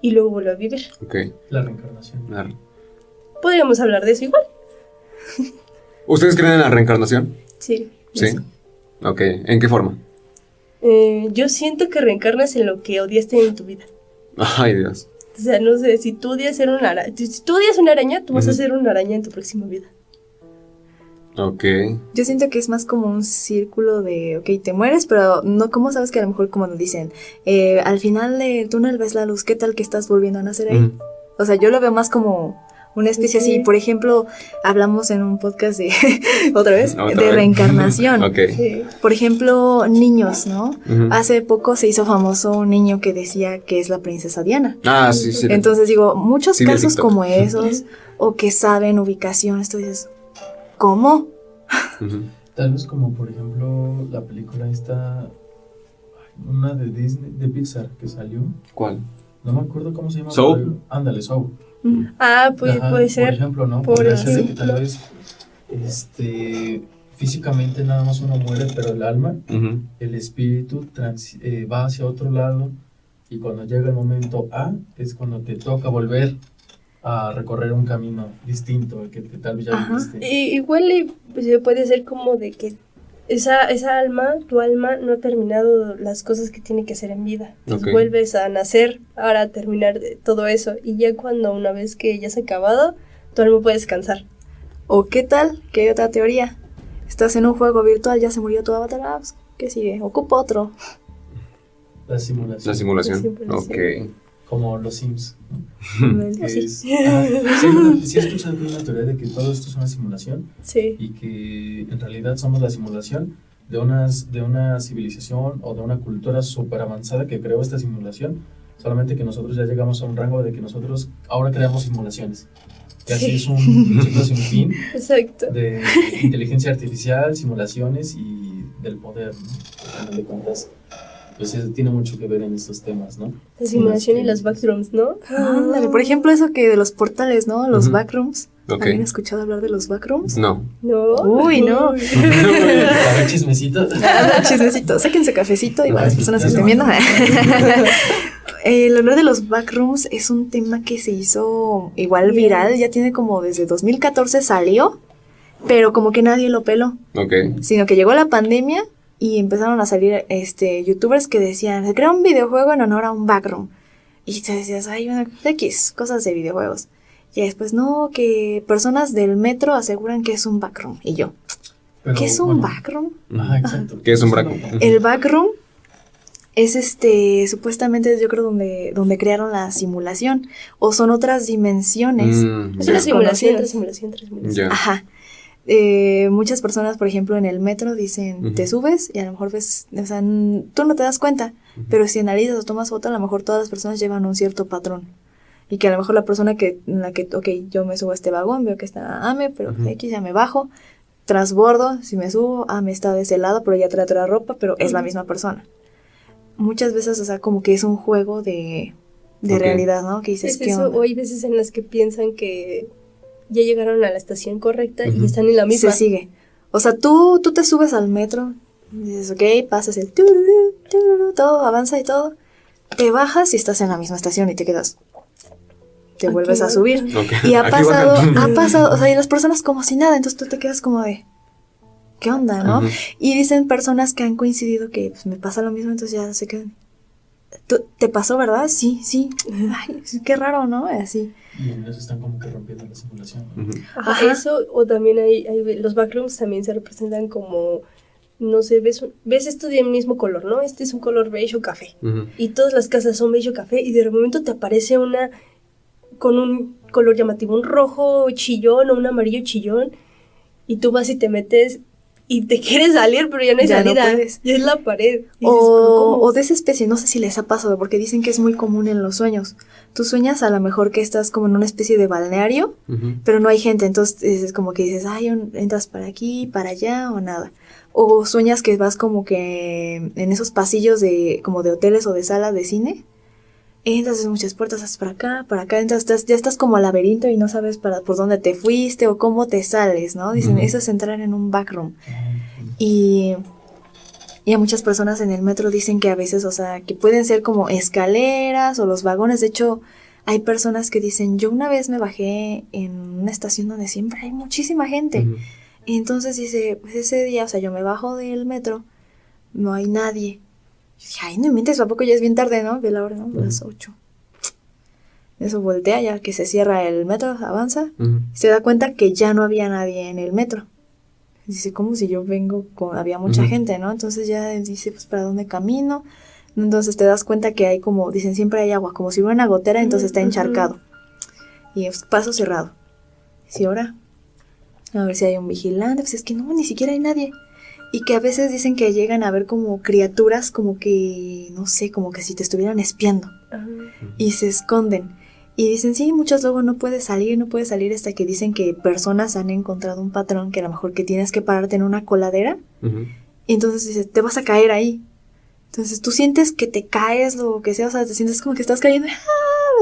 y luego vuelve a vivir. Ok. La reencarnación. Claro. Podríamos hablar de eso igual. ¿Ustedes creen en la reencarnación? Sí. Sí. Eso. Ok. ¿En qué forma? Yo siento que reencarnas en lo que odiaste en tu vida. Ay, Dios. O sea, no sé, si tú odias ser una araña, si tú odias una araña, tú vas a ser una araña en tu próxima vida. Ok. Yo siento que es más como un círculo de, ok, te mueres, pero no, ¿cómo sabes que a lo mejor, como nos dicen, al final del túnel ves la luz, ¿qué tal que estás volviendo a nacer ahí? O sea, yo lo veo más como una especie así. Por ejemplo, hablamos en un podcast de, ¿otra vez? De reencarnación. Ok. Sí. Por ejemplo, niños, ¿no? Hace poco se hizo famoso un niño que decía que es la princesa Diana. Ah, sí, sí. Entonces digo, muchos Sí, vi el casos TikTok. como esos, o que saben ubicaciones, tú dices, ¿cómo? Tal vez como por ejemplo la película esta, una de Disney, de Pixar que salió. ¿Cuál? No me acuerdo cómo se llama. Soap. pero- Ándale, Soap. Ah, puede Por ser. ejemplo, ¿no? Por Podría ser así. que tal vez físicamente nada más uno muere, pero el alma, el espíritu va hacia otro lado y cuando llega el momento A es cuando te toca volver a recorrer un camino distinto al que tal vez ya Ajá. viviste. Igual pues, puede ser como de que esa alma, tu alma, no ha terminado las cosas que tiene que hacer en vida. Entonces Ok. vuelves a nacer para terminar de todo eso. Y ya cuando una vez que ya se ha acabado, tu alma puede descansar. ¿O qué tal? Que hay otra teoría. Estás en un juego virtual, ya se murió tu avatar, pues, ¿qué sigue? Ocupa otro. La simulación. La simulación. La simulación. Ok. Como los Sims. Así. Sí he escuchado que hay una teoría de que todo esto es una simulación Sí. y que en realidad somos la simulación de una civilización o de una cultura súper avanzada que creó esta simulación, solamente que nosotros ya llegamos a un rango de que nosotros ahora creamos simulaciones. Y así es un ciclo sin fin Exacto. de inteligencia artificial, simulaciones y del poder, ¿no? Al final de cuentas, pues tiene mucho que ver en estos temas, ¿no? La simulación y los backrooms, ¿no? Ándale, por ejemplo, eso que de los portales, ¿no? Los backrooms. Ok. ¿Alguien ha escuchado hablar de los backrooms? No. No. Uy, no. A ver, chismecito. Ah, chismecito, sáquense cafecito, igual las personas que estén viendo. El olor de los backrooms es un tema que se hizo igual viral, ya tiene como desde 2014 salió, pero como que nadie lo peló, Ok. sino que llegó la pandemia y empezaron a salir youtubers que decían, se crea un videojuego en honor a un backroom. Y te decías, ay, una X, cosas de videojuegos. Y después, no, que personas del metro aseguran que es un backroom. Y yo, Pero, ¿qué es un bueno, backroom? Ajá, exacto. ¿Qué es un backroom? El backroom es supuestamente yo creo donde crearon la simulación. O son otras dimensiones. Es Ya. una Las simulación, conocidas. tras simulación. Ya. Ajá. Muchas personas, por ejemplo, en el metro dicen, te subes y a lo mejor ves, o sea, tú no te das cuenta, pero si analizas o tomas foto, a lo mejor todas las personas llevan un cierto patrón. Y que a lo mejor la persona en la que, ok, yo me subo a este vagón, veo que está AME, pero X ya me bajo, transbordo, si me subo, AME está de ese lado, pero ya trae otra ropa, pero es la misma persona. Muchas veces, o sea, como que es un juego de Ok. realidad, ¿no? Que dices, Es ¿qué eso, onda? o hay veces en las que piensan que ya llegaron a la estación correcta y están en la misma. Se sigue. O sea, tú te subes al metro, dices, ok, pasas el tururú, tururú, todo, avanza y todo, te bajas y estás en la misma estación y te quedas. Te Aquí vuelves a va. subir. Ok. Y ha Aquí bajan. pasado, o sea, y las personas como si nada, entonces tú te quedas como de, ¿qué onda, no? Ujú. Y dicen personas que han coincidido que pues, me pasa lo mismo, entonces ya se quedan. ¿Te pasó, verdad? Sí, sí. Ay, qué raro, ¿no? Así. Y en eso están como que rompiendo la simulación, ¿no? Ujú. Ajá, Ajá. eso, o también los backrooms también se representan como, no sé, ves esto del mismo color, ¿no? Este es un color beige o café. Ujú. Y todas las casas son beige o café y de momento te aparece una con un color llamativo, un rojo chillón o un amarillo chillón y tú vas y te metes y te quieres salir, pero ya no hay Ya no salida. puedes. Ya es la pared. Y dices, ¿pero cómo? O de esa especie, no sé si les ha pasado, porque dicen que es muy común en los sueños. Tú sueñas a lo mejor que estás como en una especie de balneario, Ujú. pero no hay gente, entonces es como que dices, ay, entras para aquí, para allá o nada. O sueñas que vas como que en esos pasillos como de hoteles o de salas de cine. Entras en muchas puertas, haces para acá, entras, ya estás como al laberinto y no sabes por dónde te fuiste o cómo te sales, ¿no? Dicen, Ujú. eso es entrar en un backroom. Y a muchas personas en el metro dicen que a veces, o sea, que pueden ser como escaleras o los vagones. De hecho, hay personas que dicen, yo una vez me bajé en una estación donde siempre hay muchísima gente. Y entonces dice, pues ese día, o sea, yo me bajo del metro, no hay nadie. Yo dije, ay, no inventes, ¿a poco ya es bien tarde, no? De la hora, ¿no? Las 8. Eso voltea, ya que se cierra el metro, avanza, y se da cuenta que ya no había nadie en el metro. Dice, como si yo vengo con... Había mucha gente, ¿no? Entonces ya dice, pues, ¿para dónde camino? Entonces te das cuenta que hay como... Dicen, siempre hay agua, como si hubiera una gotera, entonces está encharcado. Y es paso cerrado. ¿Sí, ahora? A ver si hay un vigilante. Pues es que no, ni siquiera hay nadie. Y que a veces dicen que llegan a ver como criaturas como que... No sé, como que si te estuvieran espiando. Y se esconden. Y dicen, sí, muchos luego no puedes salir hasta que dicen que personas han encontrado un patrón que a lo mejor que tienes que pararte en una coladera. Y entonces dices, te vas a caer ahí. Entonces tú sientes que te caes, lo que sea, o sea, te sientes como que estás cayendo.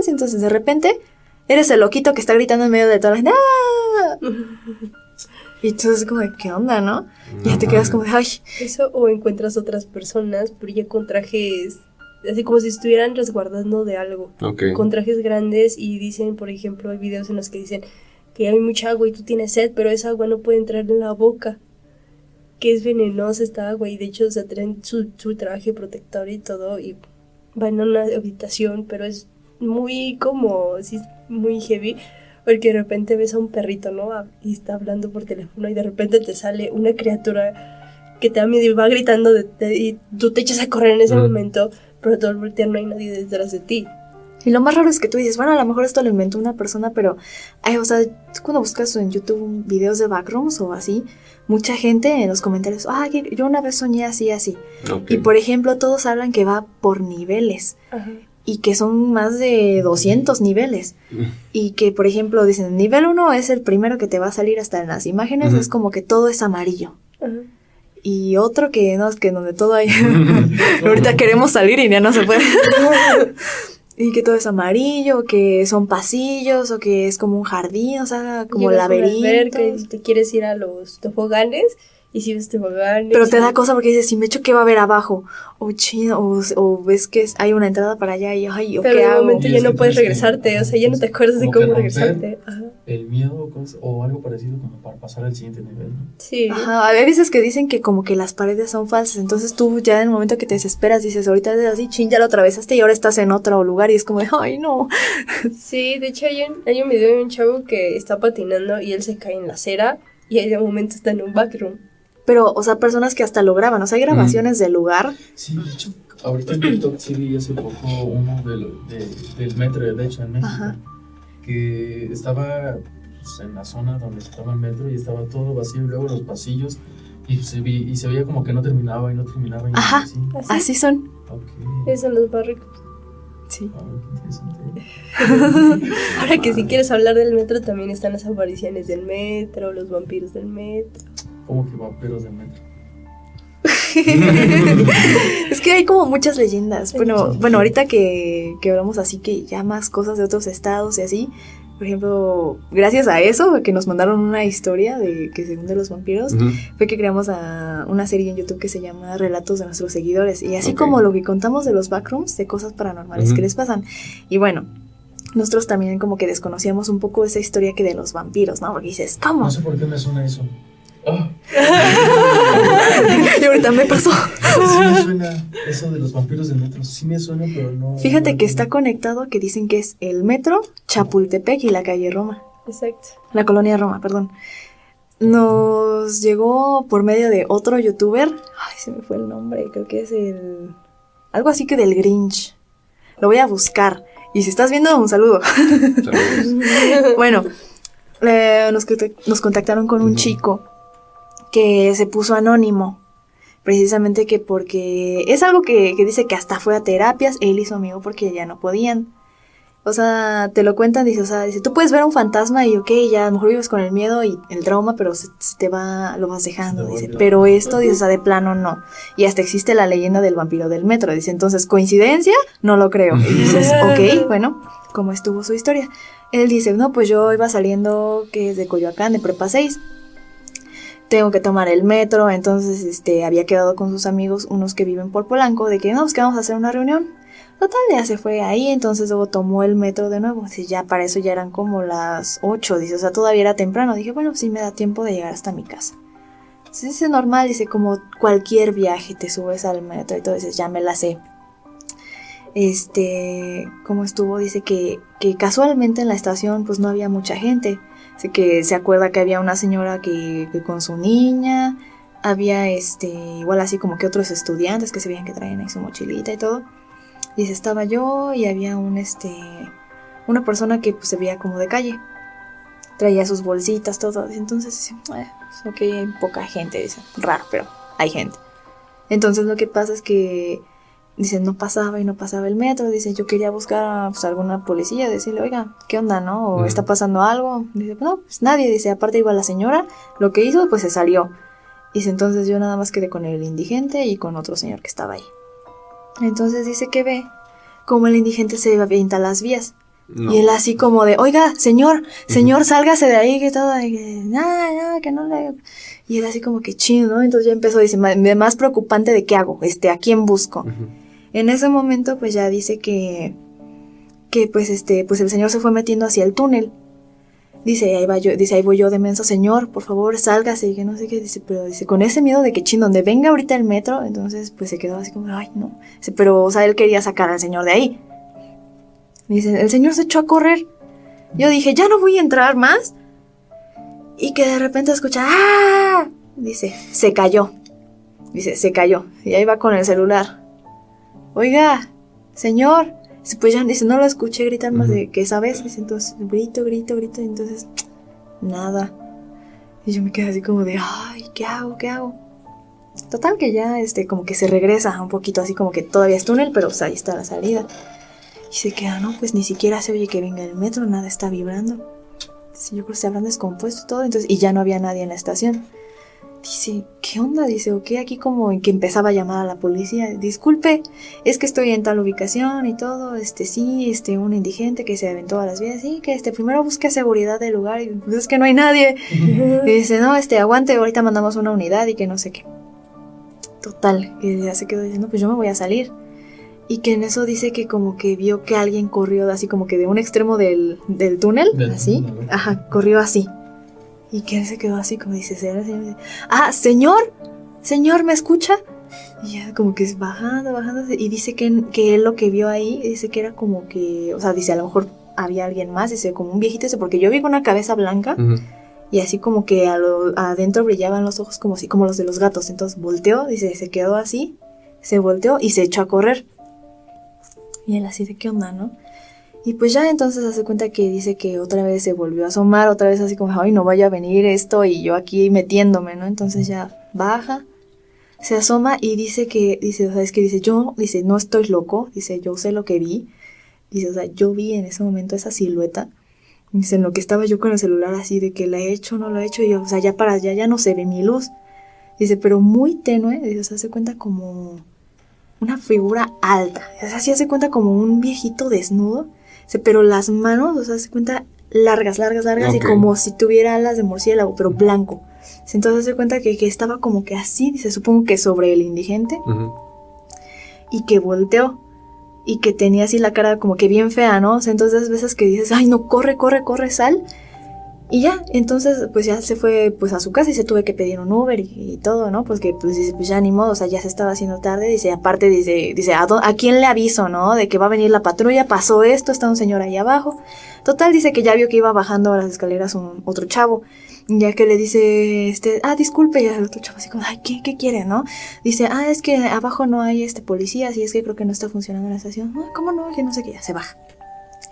Entonces de repente eres el loquito que está gritando en medio de toda la gente. Y entonces como de, ¿qué onda, no? Y ya te quedas como de, ay. Eso, o encuentras otras personas, pero ya con trajes... Así como si estuvieran resguardando de algo. Con trajes grandes y dicen, por ejemplo, hay videos en los que dicen que hay mucha agua y tú tienes sed, pero esa agua no puede entrar en la boca. Que es venenosa esta agua y de hecho se traen su traje protector y todo y van a una habitación, pero es muy como, sí, muy heavy. Porque de repente ves a un perrito, ¿no? Y está hablando por teléfono y de repente te sale una criatura que te da miedo y va gritando y tú te echas a correr en ese momento. Pero todo el voltear no hay nadie detrás de ti. Y lo más raro es que tú dices, bueno, a lo mejor esto lo inventó una persona, pero, o sea, cuando buscas en YouTube videos de backrooms o así, mucha gente en los comentarios, que yo una vez soñé así. Y por ejemplo, todos hablan que va por niveles. Y que son más de 200 niveles. Y que, por ejemplo, dicen, nivel 1 es el primero que te va a salir hasta en las imágenes, es como que todo es amarillo. Y otro que no, es que donde todo hay... Ahorita queremos salir y ya no se puede. Y que todo es amarillo, que son pasillos, o que es como un jardín, o sea, como laberintos. Y te quieres ir a los toboganes, y si ves toboganes... Pero te da cosa porque dices, si me echo, ¿qué va a haber abajo? O ves que hay una entrada para allá y, ay, ¿o qué hago? Pero de momento ya no puedes regresarte, o sea, ya no te acuerdas de cómo regresarte. El miedo o algo parecido como para pasar al siguiente nivel, ¿no? Sí. Ajá, hay veces que dicen que como que las paredes son falsas, entonces tú ya en el momento que te desesperas dices, ahorita es así, ya lo atravesaste y ahora estás en otro lugar y es como de, ay, no. Sí, de hecho hay un video de un chavo que está patinando y él se cae en la acera y de momento está en un backroom. Pero, o sea, personas que hasta lo graban, o sea, hay grabaciones del lugar. Sí, de hecho, ahorita en TikTok sí vi hace poco uno del metro, de hecho, en México. Que estaba pues, en la zona donde estaba el metro y estaba todo vacío y luego los pasillos y se veía como que no terminaba y no terminaba. Y Ajá, así son. Esos son los barricos. Sí. Qué interesante. Ahora que si quieres hablar del metro también están las apariciones del metro, los vampiros del metro. ¿Cómo que vampiros del metro? Es que hay como muchas leyendas. Bueno, ahorita que hablamos así que ya más cosas de otros estados y así. Por ejemplo, gracias a eso, que nos mandaron una historia que según de los vampiros, fue que creamos una serie en YouTube que se llama Relatos de nuestros seguidores. Y así como lo que contamos de los backrooms, de cosas paranormales que les pasan. Y bueno, nosotros también como que desconocíamos un poco esa historia que de los vampiros, ¿no? Porque dices, ¿cómo? No sé por qué me suena eso. Y ahorita me pasó. Sí me suena eso de los vampiros del metro. Sí me suena, pero no. Fíjate que está conectado a que dicen que es el metro, Chapultepec y la calle Roma. Exacto. La colonia Roma, perdón. Nos llegó por medio de otro youtuber. Ay, se me fue el nombre. Creo que es algo así que del Grinch. Lo voy a buscar. Y si estás viendo, un saludo. Bueno, nos contactaron con un chico que se puso anónimo, precisamente que porque es algo que dice que hasta fue a terapias, él y su amigo porque ya no podían. O sea, te lo cuentan, dice, tú puedes ver a un fantasma y ok, ya a lo mejor vives con el miedo y el trauma, pero se te va, lo vas dejando, dice, pero esto, dice, o sea, de plano no. Y hasta existe la leyenda del vampiro del metro, dice, entonces, ¿coincidencia? No lo creo. Y dices, ok, bueno, ¿cómo estuvo su historia? Él dice, no, pues yo iba saliendo, que es de Coyoacán, de Prepa 6, tengo que tomar el metro. Entonces, había quedado con sus amigos, unos que viven por Polanco, de que no, pues que vamos a hacer una reunión. Total, ya se fue ahí, entonces luego tomó el metro de nuevo. Dice, ya para eso ya eran como las 8, dice, o sea, todavía era temprano. Dije, bueno, sí me da tiempo de llegar hasta mi casa. Entonces dice, normal, dice, como cualquier viaje, te subes al metro y todo, dices, ya me la sé. ¿Cómo estuvo? Dice que casualmente en la estación pues no había mucha gente. Dice que se acuerda que había una señora que con su niña, había igual así como que otros estudiantes que se veían que traían ahí su mochilita y todo. Dice, estaba yo y había una persona que pues se veía como de calle. Traía sus bolsitas, todo. Entonces dice, ok, hay poca gente, dice, raro, pero hay gente. Entonces lo que pasa es que, dice, no pasaba el metro. Dice, yo quería buscar pues alguna policía, decirle, oiga, ¿qué onda, no? ¿O está pasando algo? Dice, no, pues nadie. Dice, aparte iba la señora, lo que hizo, pues se salió. Dice, entonces yo nada más quedé con el indigente y con otro señor que estaba ahí. Entonces dice que ve como el indigente se avienta las vías. No. Y él así como de, oiga, señor, sálgase de ahí, que todo, que no le... Y él así como que chido, ¿no? Entonces ya empezó, dice, más preocupante de qué hago, ¿a quién busco? En ese momento, pues ya dice que pues el señor se fue metiendo hacia el túnel. Dice, ahí voy yo de menso, señor, por favor, sálgase, y que no sé qué, dice, pero dice, con ese miedo de que donde venga ahorita el metro, entonces pues se quedó así como, ay, no. Dice, pero, o sea, él quería sacar al señor de ahí. Dice, el señor se echó a correr. Yo dije, ya no voy a entrar más. Y que de repente escucha, ¡ah! Dice, se cayó. Dice, se cayó. Y ahí va con el celular. Oiga, señor. Dice, pues ya, dice, no lo escuché gritar más de que esa vez. Dice, entonces, grito. Y entonces, nada. Y yo me quedé así como de, ay, ¿qué hago? Total que ya, como que se regresa un poquito, así como que todavía es túnel, pero pues ahí está la salida. Y se queda, no, pues ni siquiera se oye que venga el metro, nada está vibrando. Dice, yo creo que se habrán descompuesto todo, entonces, y ya no había nadie en la estación. Dice, ¿qué onda? Dice, ok, aquí como en que empezaba a llamar a la policía. Disculpe, es que estoy en tal ubicación y todo, sí, un indigente que se aventó a las vías, sí, que primero busque seguridad del lugar, y pues es que no hay nadie. Y dice, no, aguante, ahorita mandamos una unidad y que no sé qué. Total, que ya se quedó diciendo, pues yo me voy a salir. Y que en eso dice que como que vio que alguien corrió así como que de un extremo del túnel, así, corrió así. Y que él se quedó así como dice, señor, ¿me escucha? Y ya como que es bajando, y dice que él lo que vio ahí, dice que era como que, o sea, dice, a lo mejor había alguien más, dice, como un viejito, porque yo vi con una cabeza blanca, y así como que adentro brillaban los ojos como los de los gatos. Entonces volteó, dice, se quedó así, se volteó y se echó a correr. Y él así de, ¿qué onda, no? Y pues ya entonces hace cuenta que dice que otra vez se volvió a asomar, otra vez así como, ay, no vaya a venir esto y yo aquí metiéndome, ¿no? Entonces ya baja, se asoma y dice, o sea, es que dice, yo, dice, no estoy loco, dice, yo sé lo que vi. Dice, o sea, yo vi en ese momento esa silueta. Dice, en lo que estaba yo con el celular así de que la he hecho, no lo he hecho, y yo, o sea, ya para allá ya no se ve mi luz. Dice, pero muy tenue, dice, o sea, se cuenta como una figura alta, o sea, sí hace cuenta como un viejito desnudo, pero las manos, o sea, se cuenta largas, okay. Y como si tuviera alas de murciélago, pero blanco. Entonces se cuenta que estaba como que así, dice, supongo que sobre el indigente, y que volteó, y que tenía así la cara como que bien fea, ¿no? O sea, entonces veces que dices, ay, no, corre, sal. Y ya, entonces pues ya se fue pues a su casa y se tuve que pedir un Uber y todo, ¿no? Pues que pues dice, pues ya ni modo, o sea, ya se estaba haciendo tarde, dice, aparte dice, ¿a quién le aviso, no? De que va a venir la patrulla, pasó esto, está un señor ahí abajo. Total, dice que ya vio que iba bajando a las escaleras otro chavo, ya que le dice, disculpe, y el otro chavo así como, ay, ¿qué quiere, no? Dice, es que abajo no hay policías y es que creo que no está funcionando la estación. ¿Cómo no? Que no sé qué, ya se baja.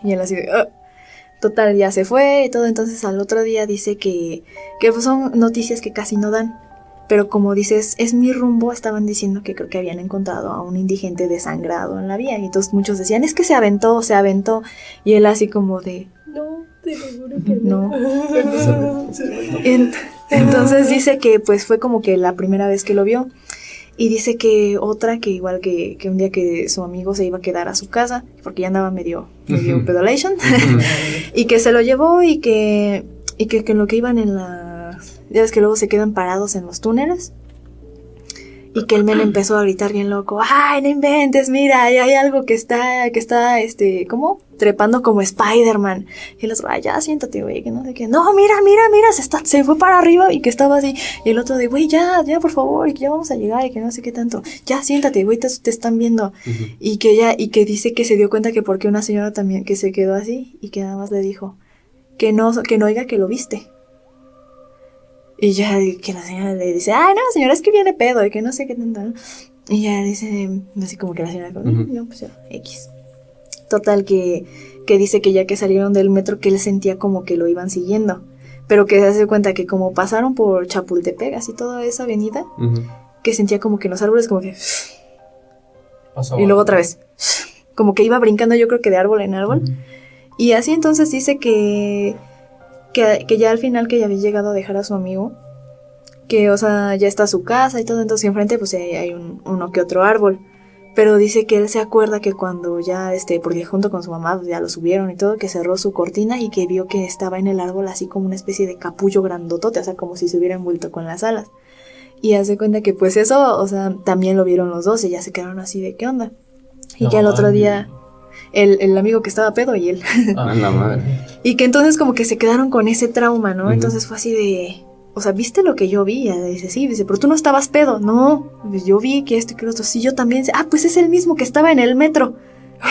Y él así de, Total, ya se fue y todo. Entonces al otro día dice que pues son noticias que casi no dan. Pero como dices, es mi rumbo, estaban diciendo que creo que habían encontrado a un indigente desangrado en la vía. Y entonces muchos decían, es que se aventó. Y él así como de, no, te seguro que no. Entonces dice que pues fue como que la primera vez que lo vio. Y dice que otra, que igual que un día que su amigo se iba a quedar a su casa, porque ya andaba medio pedalation, y que se lo llevó y que en lo que iban en ya ves que luego se quedan parados en los túneles. Y que el men empezó a gritar bien loco, ¡ay, no inventes! Mira, hay algo que está, ¿cómo? Trepando como Spider-Man. Y el otro, ¡ay, ya, siéntate, güey! Que no sé qué. No, mira, se fue para arriba y que estaba así. Y el otro de, güey, ya, por favor, y que ya vamos a llegar y que no sé qué tanto. Ya, siéntate, güey, te están viendo. Uh-huh. Y que dice que se dio cuenta que porque una señora también, que se quedó así y que nada más le dijo que no oiga que lo viste. Y ya que la señora le dice, ay, no, señora, es que viene pedo y que no sé qué tanto, ¿no? Y ya dice, así como que la señora, no, pues ya, X. Total, que dice que ya que salieron del metro, que él sentía como que lo iban siguiendo. Pero que se hace cuenta que como pasaron por Chapultepec, así toda esa avenida, que sentía como que en los árboles como que... Pasó, y luego otra vez. Como que iba brincando, yo creo que de árbol en árbol. Y así entonces dice que ya al final que ya había llegado a dejar a su amigo, que, o sea, ya está su casa y todo, entonces enfrente pues hay uno que otro árbol, pero dice que él se acuerda que cuando ya, porque junto con su mamá ya lo subieron y todo, que cerró su cortina y que vio que estaba en el árbol así como una especie de capullo grandotote, o sea, como si se hubiera envuelto con las alas, y hace cuenta que pues eso, o sea, también lo vieron los dos y ya se quedaron así de ¿qué onda? Y no, que al otro día... El amigo que estaba pedo y él. La madre. Y que entonces como que se quedaron con ese trauma, ¿no? Uh-huh. Entonces fue así de... O sea, ¿viste lo que yo vi? Y dice, sí. Dice, pero tú no estabas pedo. No, yo vi que esto y que lo otro. Sí, yo también. Dice, pues es el mismo que estaba en el metro.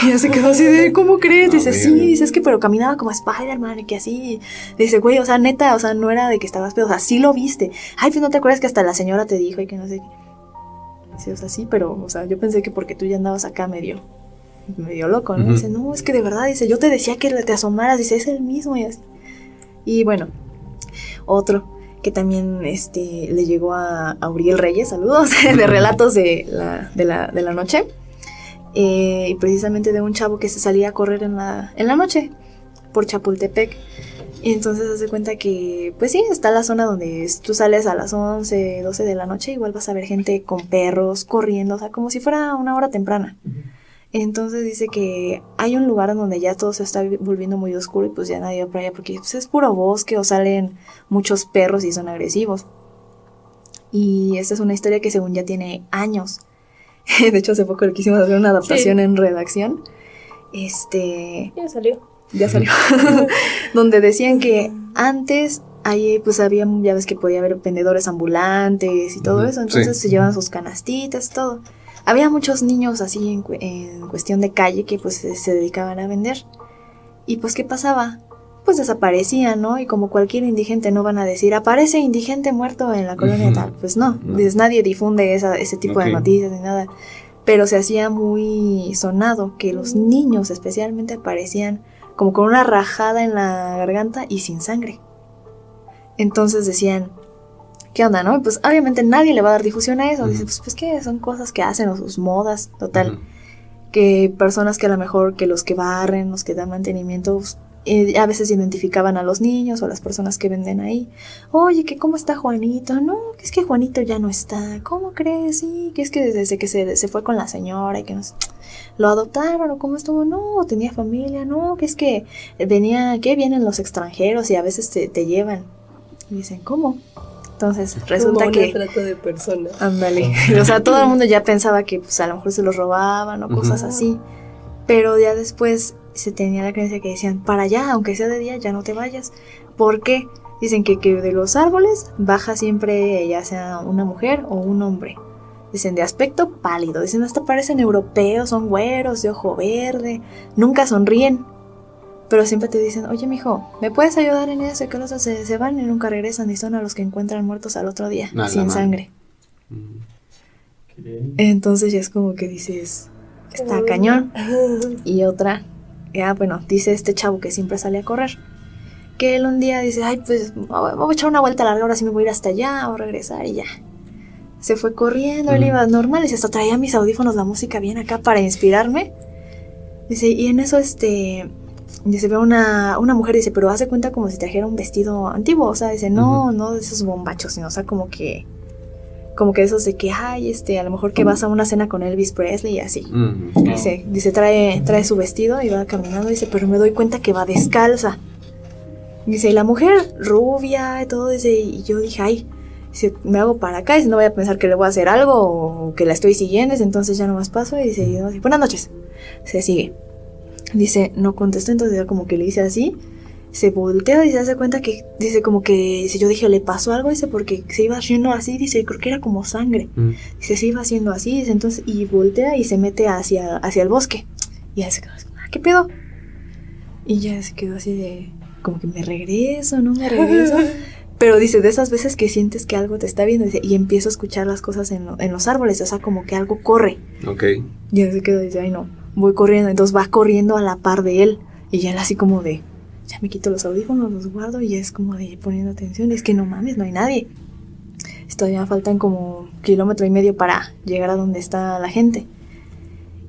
Y ya se quedó así de, ¿cómo crees? Dice, sí. Dice, es que pero caminaba como Spider-Man y que así. Dice, güey, o sea, neta, o sea, no era de que estabas pedo. O sea, sí lo viste. Ay, pues no te acuerdas que hasta la señora te dijo y que no sé qué. Dice, o sea, sí, pero, o sea, yo pensé que porque tú ya andabas acá medio loco, ¿no? Uh-huh. Dice, no, es que de verdad, dice, yo te decía que te asomaras, dice, es el mismo y así. Y bueno, otro que también le llegó a Uriel Reyes, saludos, de relatos de la noche, y precisamente de un chavo que se salía a correr en la noche por Chapultepec. Y entonces se cuenta que, pues sí, está la zona donde tú sales a las 11, 12 de la noche, igual vas a ver gente con perros corriendo, o sea, como si fuera una hora temprana. Entonces dice que hay un lugar en donde ya todo se está volviendo muy oscuro y pues ya nadie va por allá porque pues, es puro bosque o salen muchos perros y son agresivos. Y esta es una historia que según ya tiene años. De hecho, hace poco le quisimos hacer una adaptación en redacción. Ya salió. Donde decían que antes ahí pues había, ya ves que podía haber vendedores ambulantes y todo eso. Entonces se llevan sus canastitas y todo. Había muchos niños así en cuestión de calle que pues se dedicaban a vender. Y pues ¿qué pasaba? Pues desaparecían, ¿no? Y como cualquier indigente no van a decir, aparece indigente muerto en la colonia tal. Pues no. Pues nadie difunde ese tipo de noticias ni nada. Pero se hacía muy sonado que los niños especialmente aparecían como con una rajada en la garganta y sin sangre. Entonces decían... ¿Qué onda, no? Pues obviamente nadie le va a dar difusión a eso. Uh-huh. Dice, pues que son cosas que hacen o sus modas, total. Uh-huh. Que personas que a lo mejor que los que barren, los que dan mantenimiento, a veces identificaban a los niños o a las personas que venden ahí. Oye, que ¿cómo está Juanito? No, que es que Juanito ya no está. ¿Cómo crees? Sí, que es que desde que se fue con la señora y que nos lo adoptaron o cómo estuvo. No, tenía familia. No, que es que vienen los extranjeros y a veces te llevan. Y dicen, ¿cómo? Entonces resulta como que... trata de personas. Ándale. O sea, todo el mundo ya pensaba que pues a lo mejor se los robaban o cosas así. Pero ya después se tenía la creencia que decían, para allá, aunque sea de día, ya no te vayas. ¿Por qué? Dicen que de los árboles baja siempre ya sea una mujer o un hombre. Dicen de aspecto pálido. Dicen hasta parecen europeos, son güeros, de ojo verde. Nunca sonríen. Pero siempre te dicen, oye, mijo, ¿me puedes ayudar en eso? Que los se van y nunca regresan y son a los que encuentran muertos al otro día, sin sangre. Okay. Entonces ya es como que dices, está cañón. Y otra, dice este chavo que siempre sale a correr, que él un día dice, ay, pues voy a echar una vuelta larga, ahora sí me voy a ir hasta allá o regresar y ya. Se fue corriendo, él iba normal y hasta traía mis audífonos, la música bien acá para inspirarme. Dice, y en eso dice, ve una mujer, dice, pero hace cuenta como si trajera un vestido antiguo, o sea, dice, no de esos bombachos, sino, o sea, como que esos de que, ay, a lo mejor que vas a una cena con Elvis Presley y así. Dice, trae su vestido y va caminando, dice, pero me doy cuenta que va descalza. Dice, y la mujer rubia y todo, dice, y yo dije, ay, dice, me hago para acá, dice, no voy a pensar que le voy a hacer algo o que la estoy siguiendo, dice, entonces ya nomás paso y dice, buenas noches. Se sigue. Dice, no contestó, entonces ya como que le dice así, se voltea y se hace cuenta que, dice, como que, dice, yo dije, le pasó algo, dice, porque se iba haciendo así, dice, creo que era como sangre. Dice, se iba haciendo así, dice, entonces, y voltea y se mete hacia el bosque. Y ya se quedó así, ¿qué pedo? Y ya se quedó así de, como que me regreso, no me regreso. Pero dice, de esas veces que sientes que algo te está viendo, dice, y empiezo a escuchar las cosas en los árboles, o sea, como que algo corre. Ok. Y ya se quedó, dice, ay no, voy corriendo, entonces va corriendo a la par de él. Y ya él así como de, ya me quito los audífonos, los guardo, y ya es como de poniendo atención, es que no mames, no hay nadie. Todavía faltan como 1,5 kilómetros para llegar a donde está la gente.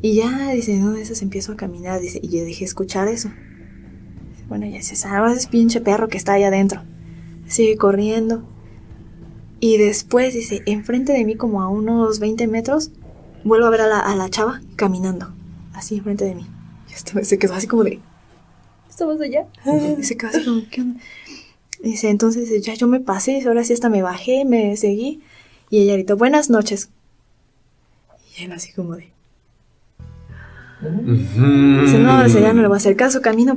Y ya, dice, no, de esas empiezo a caminar, dice, y yo dejé escuchar eso. Bueno, ya se ahora es pinche perro que está ahí adentro. Sigue corriendo. Y después, dice, enfrente de mí, como a unos 20 metros, vuelvo a ver a la chava caminando. Así enfrente de mí. Y se quedó así como de, ¿estamos allá? y se quedó así como, ¿qué onda? Dice, entonces ya yo me pasé, dice, ahora sí hasta me bajé, me seguí. Y ella gritó, buenas noches. Y él así como de, dice, no, dice, ya no le voy a hacer caso, camino.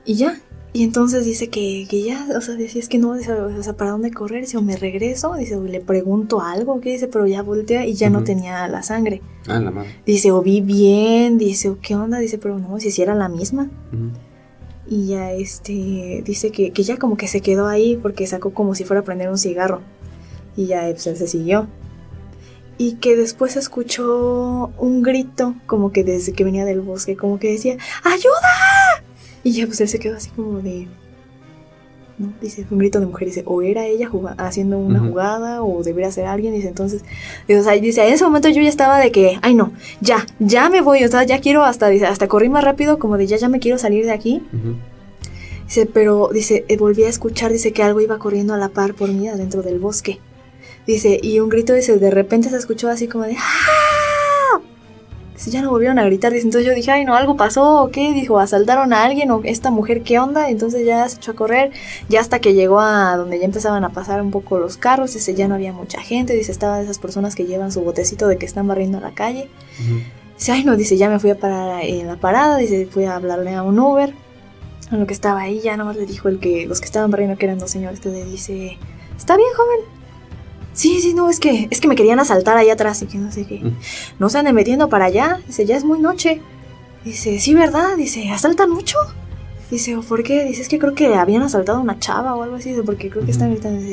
Y ya. Y entonces dice que ya, o sea, dice, es que no, dice, o sea, ¿para dónde correr? Dice, o me regreso, dice, o le pregunto algo, ¿qué dice? Pero ya voltea y ya no tenía la sangre. Ah, la madre. Dice, o vi bien, dice, o qué onda, dice, pero no, si era la misma. Y ya dice que ya como que se quedó ahí porque sacó como si fuera a prender un cigarro. Y ya pues, él se siguió. Y que después escuchó un grito como que desde que venía del bosque, como que decía, ¡ayuda! Y ya pues él se quedó así como de, ¿no? Dice, un grito de mujer, dice, o era ella haciendo una jugada, o debería ser alguien, dice, entonces, o sea, dice, en ese momento yo ya estaba de que, ay no, ya me voy, o sea, ya quiero hasta corrí más rápido, como de ya me quiero salir de aquí. Dice, pero, dice, volví a escuchar, dice, que algo iba corriendo a la par por mí adentro del bosque. Dice, y un grito, dice, de repente se escuchó así como de, ¡ah! Dice, ya no volvieron a gritar, dice, entonces yo dije, ay no, algo pasó, ¿o qué? Dijo, asaltaron a alguien, o esta mujer, ¿qué onda? Entonces ya se echó a correr, ya hasta que llegó a donde ya empezaban a pasar un poco los carros, dice, ya no había mucha gente, dice, estaban esas personas que llevan su botecito de que están barriendo la calle. Dice, ay no, dice, ya me fui a parar en la parada, dice, fui a hablarle a un Uber, a lo que estaba ahí, ya nomás le dijo los que estaban barriendo, que eran 2 señores, que le dice, ¿está bien, joven? Sí, no, es que me querían asaltar allá atrás y que no sé qué. No se anden metiendo para allá, dice, ya es muy noche. Dice, sí, ¿verdad? Dice, ¿asaltan mucho? Dice, ¿o por qué? Dice, es que creo que habían asaltado a una chava o algo así, porque creo que están gritando.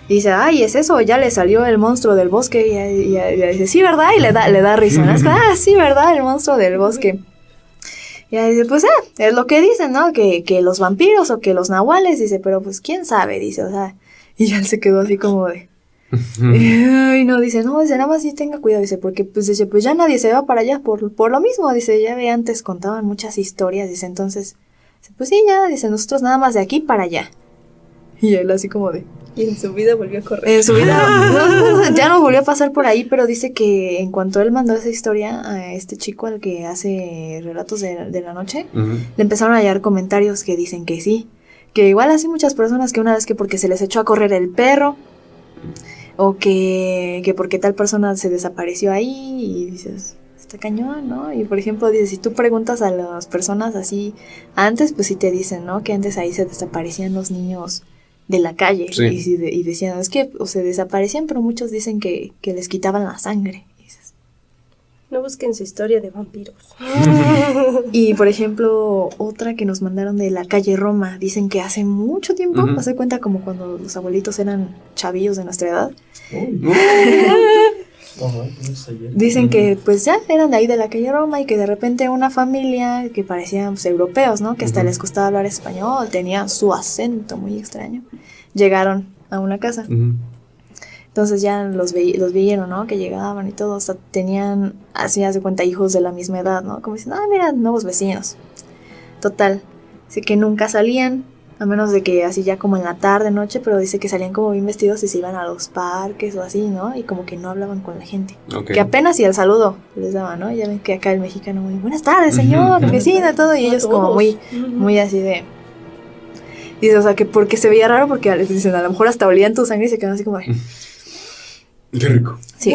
Dice, ay, es eso, ya le salió el monstruo del bosque. Y dice, sí, ¿verdad? Y le da risa, ¿no? Es que, sí, ¿verdad? El monstruo del bosque. Y dice, pues, es lo que dicen, ¿no? Que los vampiros o que los nahuales, dice, pero pues, ¿quién sabe? Dice, o sea, y ya él se quedó así como de, ay, no, dice, nada más sí tenga cuidado, dice, porque pues dice, pues ya nadie se va para allá por lo mismo, dice, ya ve, antes contaban muchas historias, dice, entonces, dice, pues sí, ya, dice, nosotros nada más de aquí para allá. Y él así como de, y en su vida volvió a correr. En su vida ya no volvió a pasar por ahí, pero dice que en cuanto él mandó esa historia a este chico, al que hace relatos de la noche, le empezaron a llegar comentarios que dicen que sí, que igual así muchas personas que una vez que porque se les echó a correr el perro, o que porque tal persona se desapareció ahí, y dices, está cañón, ¿no? Y por ejemplo, dice, si tú preguntas a las personas así antes, pues sí te dicen, ¿no? Que antes ahí se desaparecían los niños de la calle, sí. y decían, es que o se desaparecían, pero muchos dicen que les quitaban la sangre. Y dices, no busquen su historia de vampiros. Y por ejemplo, otra que nos mandaron de la calle Roma, dicen que hace mucho tiempo, hace cuenta como cuando los abuelitos eran chavillos de nuestra edad. Dicen que pues ya eran de ahí de la calle Roma y que de repente una familia que parecían pues, europeos, ¿no? Que hasta les costaba hablar español, tenían su acento muy extraño, llegaron a una casa. Entonces ya los vieron, ¿no? Que llegaban y todo, hasta tenían, así haz de cuenta, hijos de la misma edad, ¿no? Como dicen, mira, nuevos vecinos. Total, dice que nunca salían, a menos de que así ya como en la tarde, noche, pero dice que salían como bien vestidos y se iban a los parques o así, ¿no? Y como que no hablaban con la gente. Okay. Que apenas y el saludo les daban, ¿no? Ya ven que acá el mexicano muy, buenas tardes, señor, vecino, todo, y ellos como muy así de, Dice, o sea, que porque se veía raro, porque dicen, a lo mejor hasta olían tu sangre y se quedan así como de... Qué rico. Sí.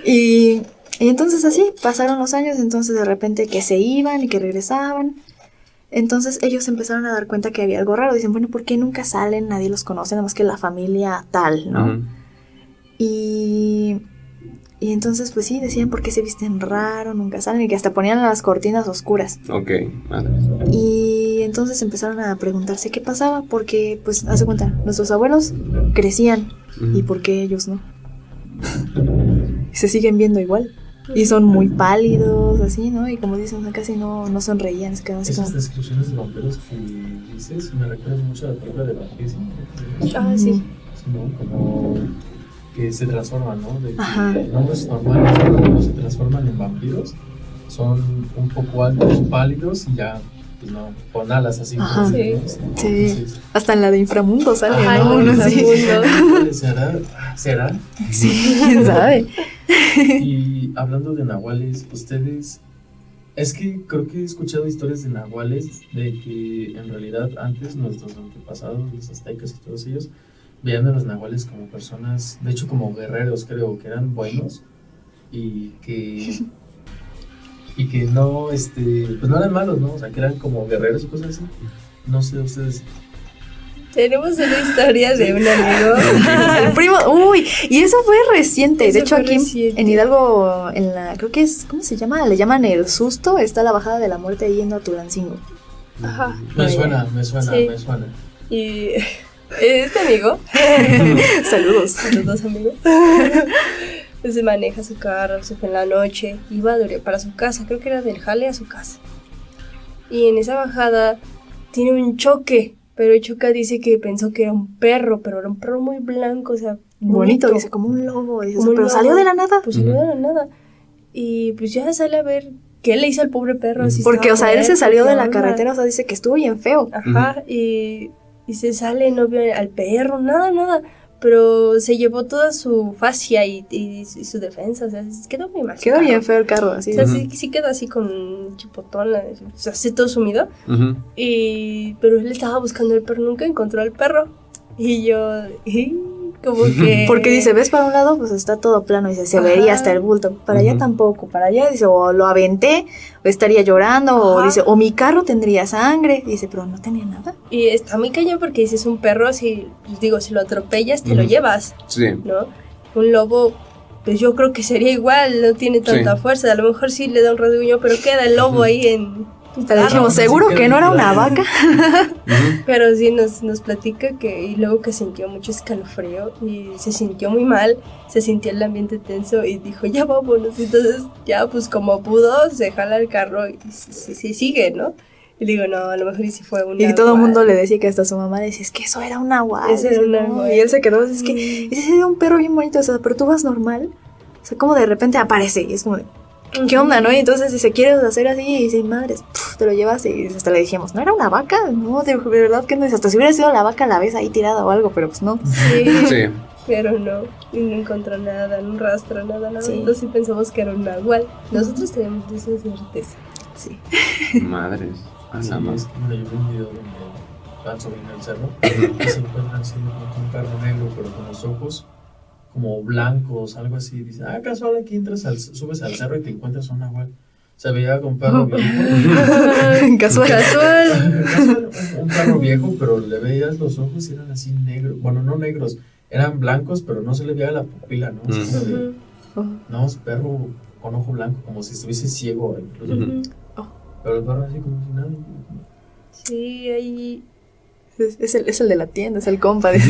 y entonces así pasaron los años, entonces de repente que se iban y que regresaban. Entonces ellos empezaron a dar cuenta que había algo raro. Dicen, bueno, ¿por qué nunca salen? Nadie los conoce, nada más que la familia tal, ¿no? Ujú. Y entonces, pues sí, decían, ¿por qué se visten raro? Nunca salen, y que hasta ponían las cortinas oscuras. Ok, madre. Y entonces empezaron a preguntarse qué pasaba, porque, pues, hace cuenta, nuestros abuelos crecían, ¿y por qué ellos no? Y se siguen viendo igual. Y son muy pálidos, así, ¿no? Y como dicen, casi no sonreían, se quedan así Esas como... descripciones de vampiros que dices me recuerdan mucho a la película de Vampiro. Ah, sí. ¿No? Como que se transforman, ¿no? De que Ajá. hombres normales cuando se transforman en vampiros son un poco altos, pálidos y ya, pues no, con alas así. Ajá. como Sí. ¿no? Sí, Entonces, hasta en la de inframundo sale, Ajá, ¿no? en Uno así. inframundo. ¿Será? Sí, quién sabe. Y hablando de nahuales, ustedes... Es que creo que he escuchado historias de nahuales de que en realidad antes nuestros antepasados, los aztecas y todos ellos, veían a los nahuales como personas, de hecho como guerreros, creo, que eran buenos y que no, pues no eran malos, ¿no? O sea, que eran como guerreros y cosas así. No sé, ustedes... Tenemos una historia de un amigo. El primo, uy, y eso fue reciente. Eso de hecho, fue aquí reciente. en Hidalgo, en la, creo que es, ¿cómo se llama? Le llaman El Susto, está la bajada de la muerte yendo a Tulancingo. Ajá. Me suena. Sí. Y este amigo, Saludos. los dos amigos, se maneja su carro, se fue en la noche, iba para su casa, creo que era del jale a su casa. Y en esa bajada tiene un choque, pero el choca dice que pensó que era un perro, pero era un perro muy blanco, o sea, Bonito, dice, como un lobo. Dice, Como un pero lobo. salió de la nada. Pues salió de la nada. Y pues ya sale a ver qué le hizo al pobre perro. Si Porque, o estaba sea, él se muerto, salió qué de la onda. carretera, o sea, dice que estuvo bien feo. Ajá, y se sale, no vio al perro, nada. Pero se llevó toda su fascia y su defensa, o sea, quedó muy mal. su Quedó carro. bien feo el carro, así. O sea, Ujú. sí quedó así con un chipotón, o sea, así todo sumido. Ujú. Pero él estaba buscando al perro, nunca encontró al perro. Y yo, como que... Porque dice, ves para un lado, pues está todo plano, dice, se Ajá. vería hasta el bulto. Para allá Ujú. tampoco, para allá, dice, o lo aventé, o estaría llorando, o Ajá. dice, o mi carro tendría sangre. Dice, pero no tenía nada. Y está muy cañón porque dices un perro, si lo atropellas, te lo Ujú. llevas, Sí. ¿no? Un lobo, pues yo creo que sería igual, no tiene tanta Sí. fuerza, a lo mejor sí le da un rasguño, pero queda el lobo ahí en tu Hasta le carro. dijimos, ¿seguro que no era una vaca? Ujú. Pero sí nos platica que, y luego que sintió mucho escalofrío y se sintió muy mal, se sintió el ambiente tenso y dijo, ya vámonos. Entonces ya pues como pudo, se jala el carro y sí sigue, ¿no? Y digo, no, a lo mejor y si fue un Y todo el nahual. mundo le decía que hasta su mamá le decía, es que eso era un nahual. Eso era un Dice, "No". nahual. Y él se quedó, es que ese era un perro bien bonito, o sea, pero tú vas normal. O sea, como de repente aparece y es como de, ¿qué onda, no? Y entonces si se quiere hacer así y dice, madres, te lo llevas y hasta le dijimos, ¿no era una vaca? No, de verdad que no. Dice, hasta si hubiera sido la vaca la ves ahí tirada o algo, pero pues no. Sí, Sí. pero no, y no encontró nada, no rastro, nada. Sí. Entonces sí pensamos que era un nahual. Nosotros tenemos esa certeza. Sí. Madres. A Sí, la madre. es que, bueno, yo vi un video donde van subiendo el cerro y se encuentran siendo como un perro negro, pero con los ojos como blancos, algo así. Dice, casual, aquí subes al cerro y te encuentras un nahual. Se veía con un perro viejo. Casual. Casual, un perro viejo, pero le veías los ojos y eran así negros. Bueno, no negros, eran blancos, pero no se le veía la pupila, ¿no? Así como de, no, es perro con ojo blanco, como si estuviese ciego incluso. Ujú. Pero el perro así como si nada. Sí, ahí Es el de la tienda, es el compa. hay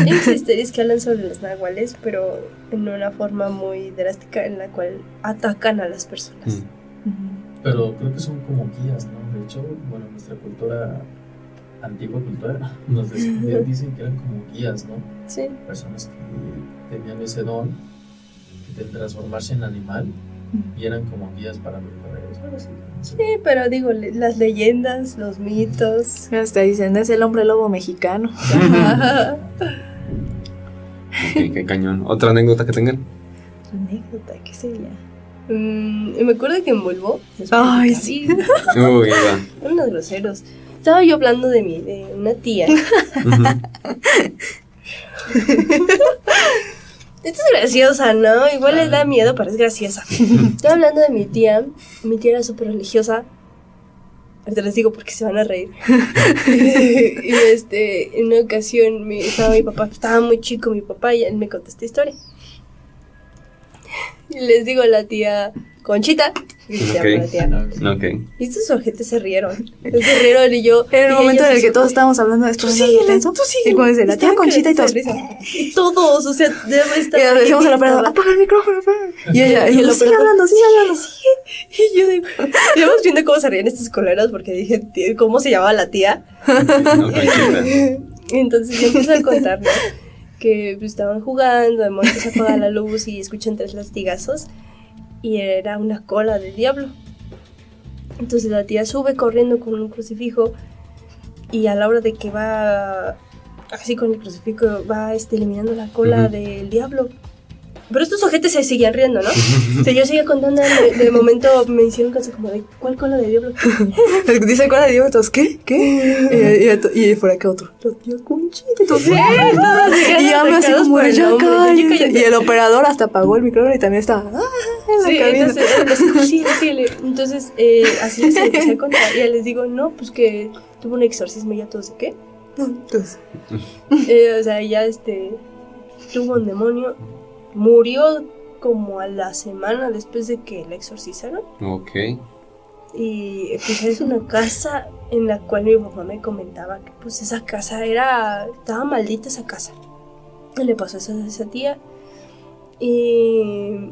muchas historias que hablan sobre los nahuales, pero en una forma muy drástica en la cual atacan a las personas. Pero creo que son como guías, ¿no? De hecho, bueno, nuestra cultura, antigua cultura, nos dicen que eran como guías, ¿no? Sí. Personas que tenían ese don de transformarse en animal y eran como guías para los guerreros. Algo así, no sé. Sí, pero digo, las leyendas, los mitos. Hasta dicen, es el hombre lobo mexicano. Ajá. Ok, qué cañón. ¿Otra anécdota que tengan? Anécdota, ¿qué sería? Y me acuerdo que en Volvo. Ay, sí. Uy, va. Eran unos groseros. estaba yo hablando de una tía. Esta es graciosa, ¿no? Igual le da miedo, pero es graciosa. Estaba hablando de mi tía era súper religiosa. Ahorita les digo porque se van a reír. Y en una ocasión estaba mi papá, estaba muy chico mi papá, y él me contó esta historia. Y les digo a la tía Conchita, y se llama la tía. Ok. Y estos ojetes se rieron. Se rieron y yo. En el momento en el que todos estábamos hablando de esto, tú sigue. Y cuando dice la tía Conchita y todos. Y todos, o sea, y le decimos al operador, apaga el micrófono, apaga. Y ella, y el sigue operador, hablando. Y yo digo, íbamos viendo cómo se rían estos coleros porque dije, tío, ¿cómo se llamaba la tía? No, Conchita. Entonces yo empecé a contar, ¿no? Que pues, estaban jugando, de momento se apaga la luz y escuchan 3 latigazos. Y era una cola del diablo. Entonces la tía sube corriendo con un crucifijo. Y a la hora de que va así con el crucifijo, va eliminando la cola del diablo. Pero estos ojetes se seguían riendo, ¿no? O sea, yo seguía contando, de momento me hicieron caso como de, ¿cuál cola de diablo? Dice cola de diablo, entonces, ¿qué? Y por acá otro, la tía Conchita. Sí, y ya me así como, ya cállense. Y el operador hasta apagó el micrófono y también estaba, en la cabina. Entonces, así les empecé a contar. Y ya les digo, no, pues que tuvo un exorcismo y ya todos, ¿qué? Entonces, o sea, ya tuvo un demonio. Murió como a la semana después de que la exorcizaron. Ok. Y pues es una casa en la cual mi papá me comentaba que pues esa casa estaba maldita esa casa. Y le pasó eso a esa tía. Y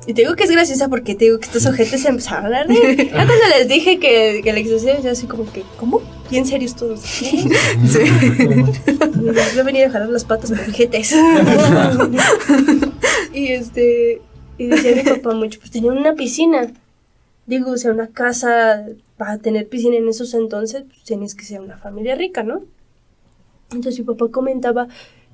te digo que es graciosa porque te digo que estos ojetes se empezaron a reír. Ya cuando les dije que el exorcismo, yo así como que, ¿cómo? Bien serios todos. ¿Sí? Les voy a venir a jalar las patas por ojetes. Y decía mi papá mucho, pues tenían una piscina. Digo, o sea, una casa, para tener piscina en esos entonces, pues tienes que ser una familia rica, ¿no? Entonces mi papá comentaba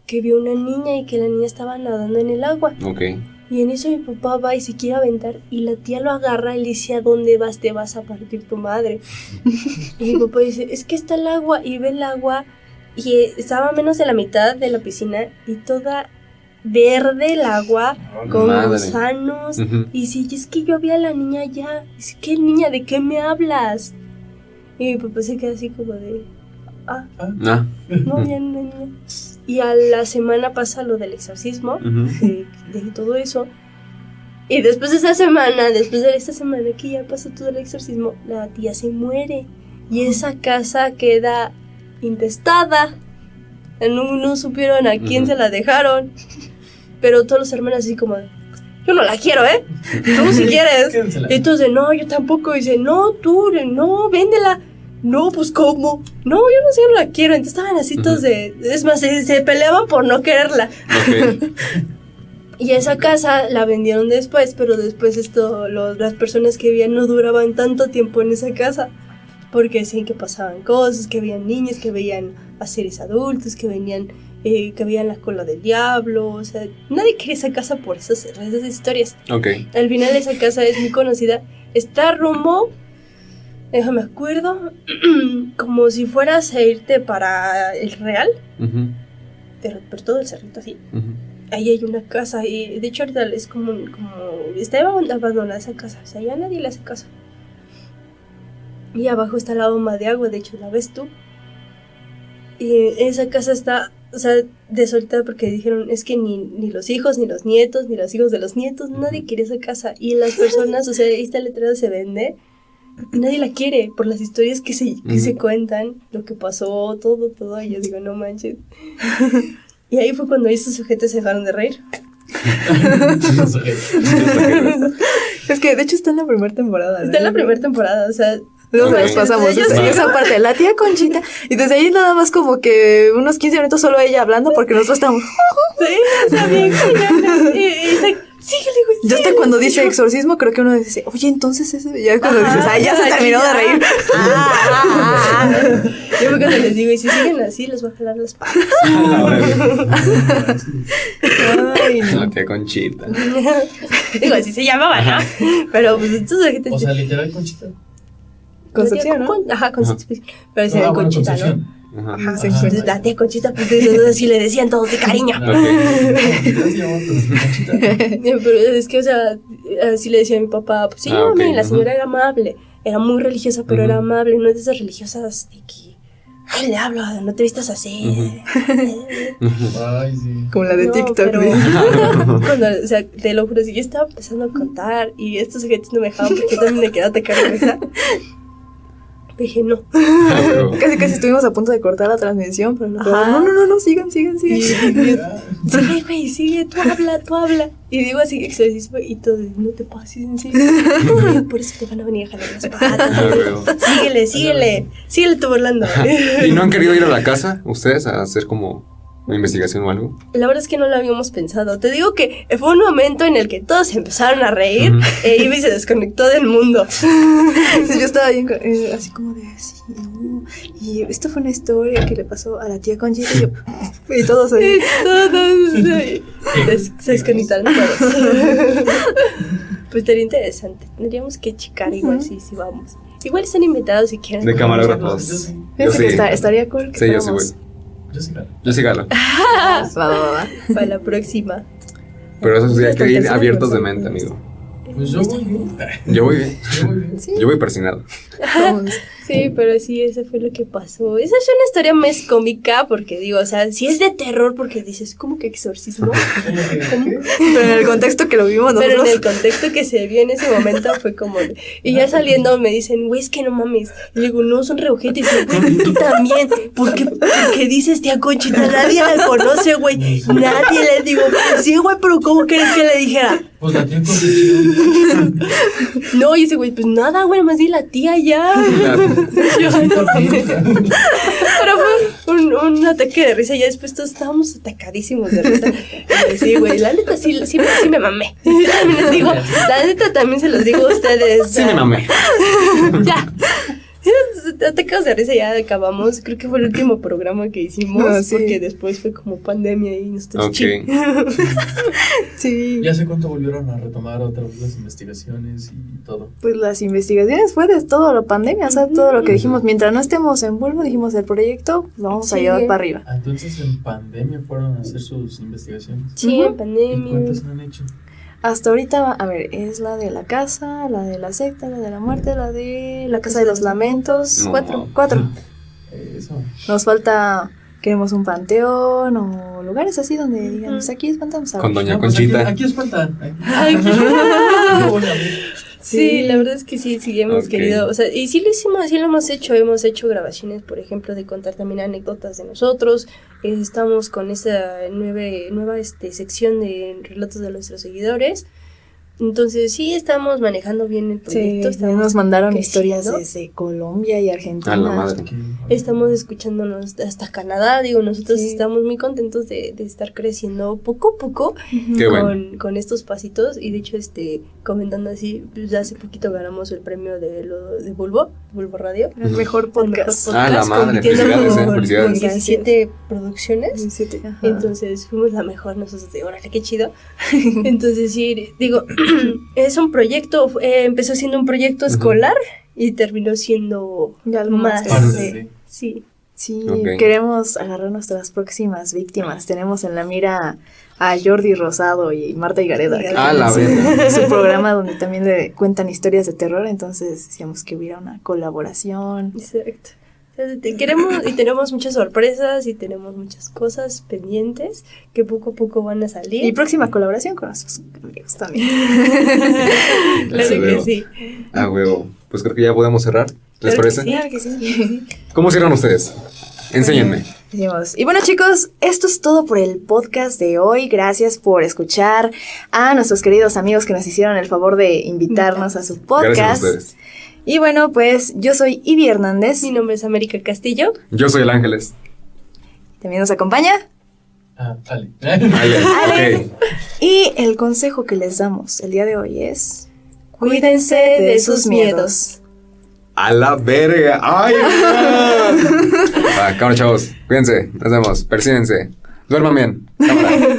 que vio una niña y que la niña estaba nadando en el agua. Ok. Y en eso mi papá va y se quiere aventar y la tía lo agarra y le dice, ¿a dónde vas? Te vas a partir tu madre. Y mi papá dice, es que está el agua, y ve el agua y estaba menos de la mitad de la piscina y toda verde el agua, con gusanos. Y dice, y es que yo vi a la niña allá. Dice, ¿qué niña? ¿De qué me hablas? Y mi papá se queda así como de, no, ya no, niña. Y a la semana pasa lo del exorcismo, de todo eso. Y después de esta semana que ya pasó todo el exorcismo, la tía se muere. Y esa casa queda intestada. No supieron a quién se la dejaron. Pero todos los hermanos así como, yo no la quiero, ¿eh? Tú si quieres. Y entonces, no, yo tampoco. Y dice, no, tú, no, véndela. No, pues ¿cómo? No, yo no la quiero. Entonces estaban así todos es más, se peleaban por no quererla. Okay. Y esa casa la vendieron después, pero después las personas que vivían no duraban tanto tiempo en esa casa. Porque decían que pasaban cosas, que veían niños, que veían a seres adultos, que veían la cola del diablo. O sea, nadie quería esa casa por esas historias. Okay. Al final esa casa es muy conocida. Está rumbo... Déjame acuerdo, como si fueras a irte para el Real, pero por todo el cerrito así. Ahí hay una casa y de hecho ahorita es como está abandonada esa casa, o sea, ya nadie le hace caso. Y abajo está la bomba de agua, de hecho la ves tú. Y esa casa está, o sea, desorientada porque dijeron, es que ni los hijos, ni los nietos, ni los hijos de los nietos, nadie quiere esa casa. Y las personas, o sea, esta letrera se vende. Nadie la quiere por las historias que se cuentan, lo que pasó, todo. Y yo digo, no manches. Y ahí fue cuando esos sujetos se dejaron de reír. Es que de hecho está en la primera temporada. Está en la primera temporada, o sea. Luego nos pasamos esa parte de la tía Conchita. Y desde ahí nada más como que unos 15 minutos solo ella hablando porque nosotros estamos. Sí, o sea, bien genial. Síguele, güey. Ya hasta cuando dice exorcismo, creo que uno dice, oye, entonces eso. Ya cuando dices, ya se terminó de reír. Yo me cuando les digo, y si siguen así, les voy a jalar las patas. Ay, no. La tía Conchita. Digo, así se llamaba, ¿no? Pero pues entonces. O sea, literal Conchita. Concepción, ¿no? Ajá, Concepción. Pero decía de bueno, Conchita, Concepción. ¿no? Ajá. Ajá, sí. Entonces, la tía Conchita, pues así le decían todos de cariño. Ok. Ya se llamaba Conchita. Pero es que, o sea, así le decía a mi papá, pues sí, Ah, ok, mami, la ajá. señora era amable. Era muy religiosa, pero Ujú. era amable. No es de esas religiosas de que, ay, le hablo, no te vistas así. Ay, sí. Como la de No, TikTok. pero- ¿sí? Cuando, o sea, te lo juro, si yo estaba empezando a contar y estos sujetos no me dejaban porque yo también me quedaba de cabeza, dije no. Ah, huevo. Casi estuvimos a punto de cortar la transmisión, pero no, Ajá. no, sigan. Sí, güey, sigue, tú habla. Y digo así, exorcismo, y todo, no te pases, en serio. Ay, por eso te van a venir a jalar las patas. Ah, huevo. Síguele tú burlando. ¿Y no han querido ir a la casa ustedes a hacer como una investigación o algo? La verdad es que no lo habíamos pensado. Te digo que fue un momento en el que todos se empezaron a reír Ujú. e Ivy se desconectó del mundo. Sí, yo estaba bien, así como de, sí, no. Y esto fue una historia que le pasó a la tía Conchita y todos ahí. Todos se desconectaron todos. Pues estaría interesante. Tendríamos que checar igual si vamos. Igual están invitados si quieren. De Yo camarógrafos. sí. Yo Fíjense que sí. estaría cool que Sí, yo sí, fuéramos. güey. Yo sí, claro. Yo sí galo. Va. Para la próxima. Pero eso sí, hay que ir Tercera abiertos de versión, mente, pues. amigo. Pues yo voy bien. Yo voy bien. Yo voy bien. Yo voy persinado. Vamos. Sí, pero sí, eso fue lo que pasó. Esa es una historia más cómica porque digo, o sea, si es de terror porque dices, ¿cómo que exorcismo? Pero en el contexto que lo vimos Pero nosotros. en el contexto que se vio en ese momento fue como... Y ya saliendo me dicen, güey, es que no mames. Y le digo, no, son reojetes. Y digo, güey, tú también. Porque dices tía Conchita, nadie la conoce, güey. Nadie le digo, sí, güey, pero ¿cómo quieres que le dijera? Pues la tía Concepción. No, y ese güey, pues nada, güey, nomás di la tía ya. Yo, pero fue un ataque de risa. Ya después todos estábamos atacadísimos de risa. Y sí, güey, la neta sí me mamé. Yo también les digo, la neta también se los digo a ustedes. Sí me mamé. Ya. Atacados de risa ya acabamos. Creo que fue el último programa que hicimos. Ah, sí. Porque después fue como pandemia y nosotros Ok. Sí. Ya sé cuánto volvieron a retomar otra vez las investigaciones y todo. Pues las investigaciones fue de todo lo pandemia, o sea, todo lo que dijimos. Mientras no estemos en Bulbo, dijimos el proyecto, lo vamos a Sí. llevar para arriba. Ah, entonces en pandemia fueron a hacer sus investigaciones. Sí, Ujú. en ¿Y pandemia. cuántas han hecho? Hasta ahorita, a ver, es la de la casa, la de la secta, la de la muerte, la de la casa de los lamentos. No. Cuatro. Eso. Nos falta, queremos un panteón o lugares así donde digan, pues aquí espantamos a Con doña No, pues Conchita. Aquí es falta. Sí, la verdad es que sí hemos Ok. querido, o sea, y sí lo hicimos, sí lo hemos hecho grabaciones, por ejemplo, de contar también anécdotas de nosotros. Estamos con esta nueva sección de relatos de nuestros seguidores. Entonces sí estamos manejando bien el Sí, proyecto. ya estamos nos mandaron creciendo. historias desde Colombia y Argentina. A la madre. Estamos escuchándonos hasta Canadá, digo, nosotros Sí. estamos muy contentos de estar creciendo poco a poco Qué bueno. con estos pasitos. Y de hecho, comentando así, pues hace poquito ganamos el premio de Bulbo Radio. El mejor El podcast. Ah, la madre, compitiendo felicidades, con felicidades. 17 producciones. 17, ajá. Entonces fuimos la mejor, nosotros de órale, qué chido. Entonces sí, digo, es un proyecto, empezó siendo un proyecto escolar y terminó siendo Ya algo más más. grande. Sí. Sí, Ok. queremos agarrar nuestras próximas víctimas. Tenemos en la mira a Jordi Rosado y Marta Higareda. que Ah, la tienen verga. su programa donde también le cuentan historias de terror, entonces decíamos que hubiera una colaboración. Exacto. O sea, queremos y tenemos muchas sorpresas y tenemos muchas cosas pendientes que poco a poco van a salir. Y próxima colaboración con nuestros amigos también. Claro que Huevo. sí. Ah, huevo. Pues creo que ya podemos cerrar. ¿Les Claro que parece? sí. Claro que sí. ¿Cómo cierran ustedes? Enséñenme. Decimos, y bueno chicos, esto es todo por el podcast de hoy. Gracias por escuchar a nuestros queridos amigos que nos hicieron el favor de invitarnos a su Gracias a podcast. ustedes. Y bueno, pues yo soy Ivy Hernández. Mi nombre es América Castillo. Yo soy el Ángeles. También nos acompaña. Ah, Ale. Ale. Ok. Y el consejo que les damos el día de hoy es: Cuídense de sus miedos. A la verga. ¡Ay! Cámara, chavos. Cuídense. Nos vemos. Persínense. Duerman bien. Cámara.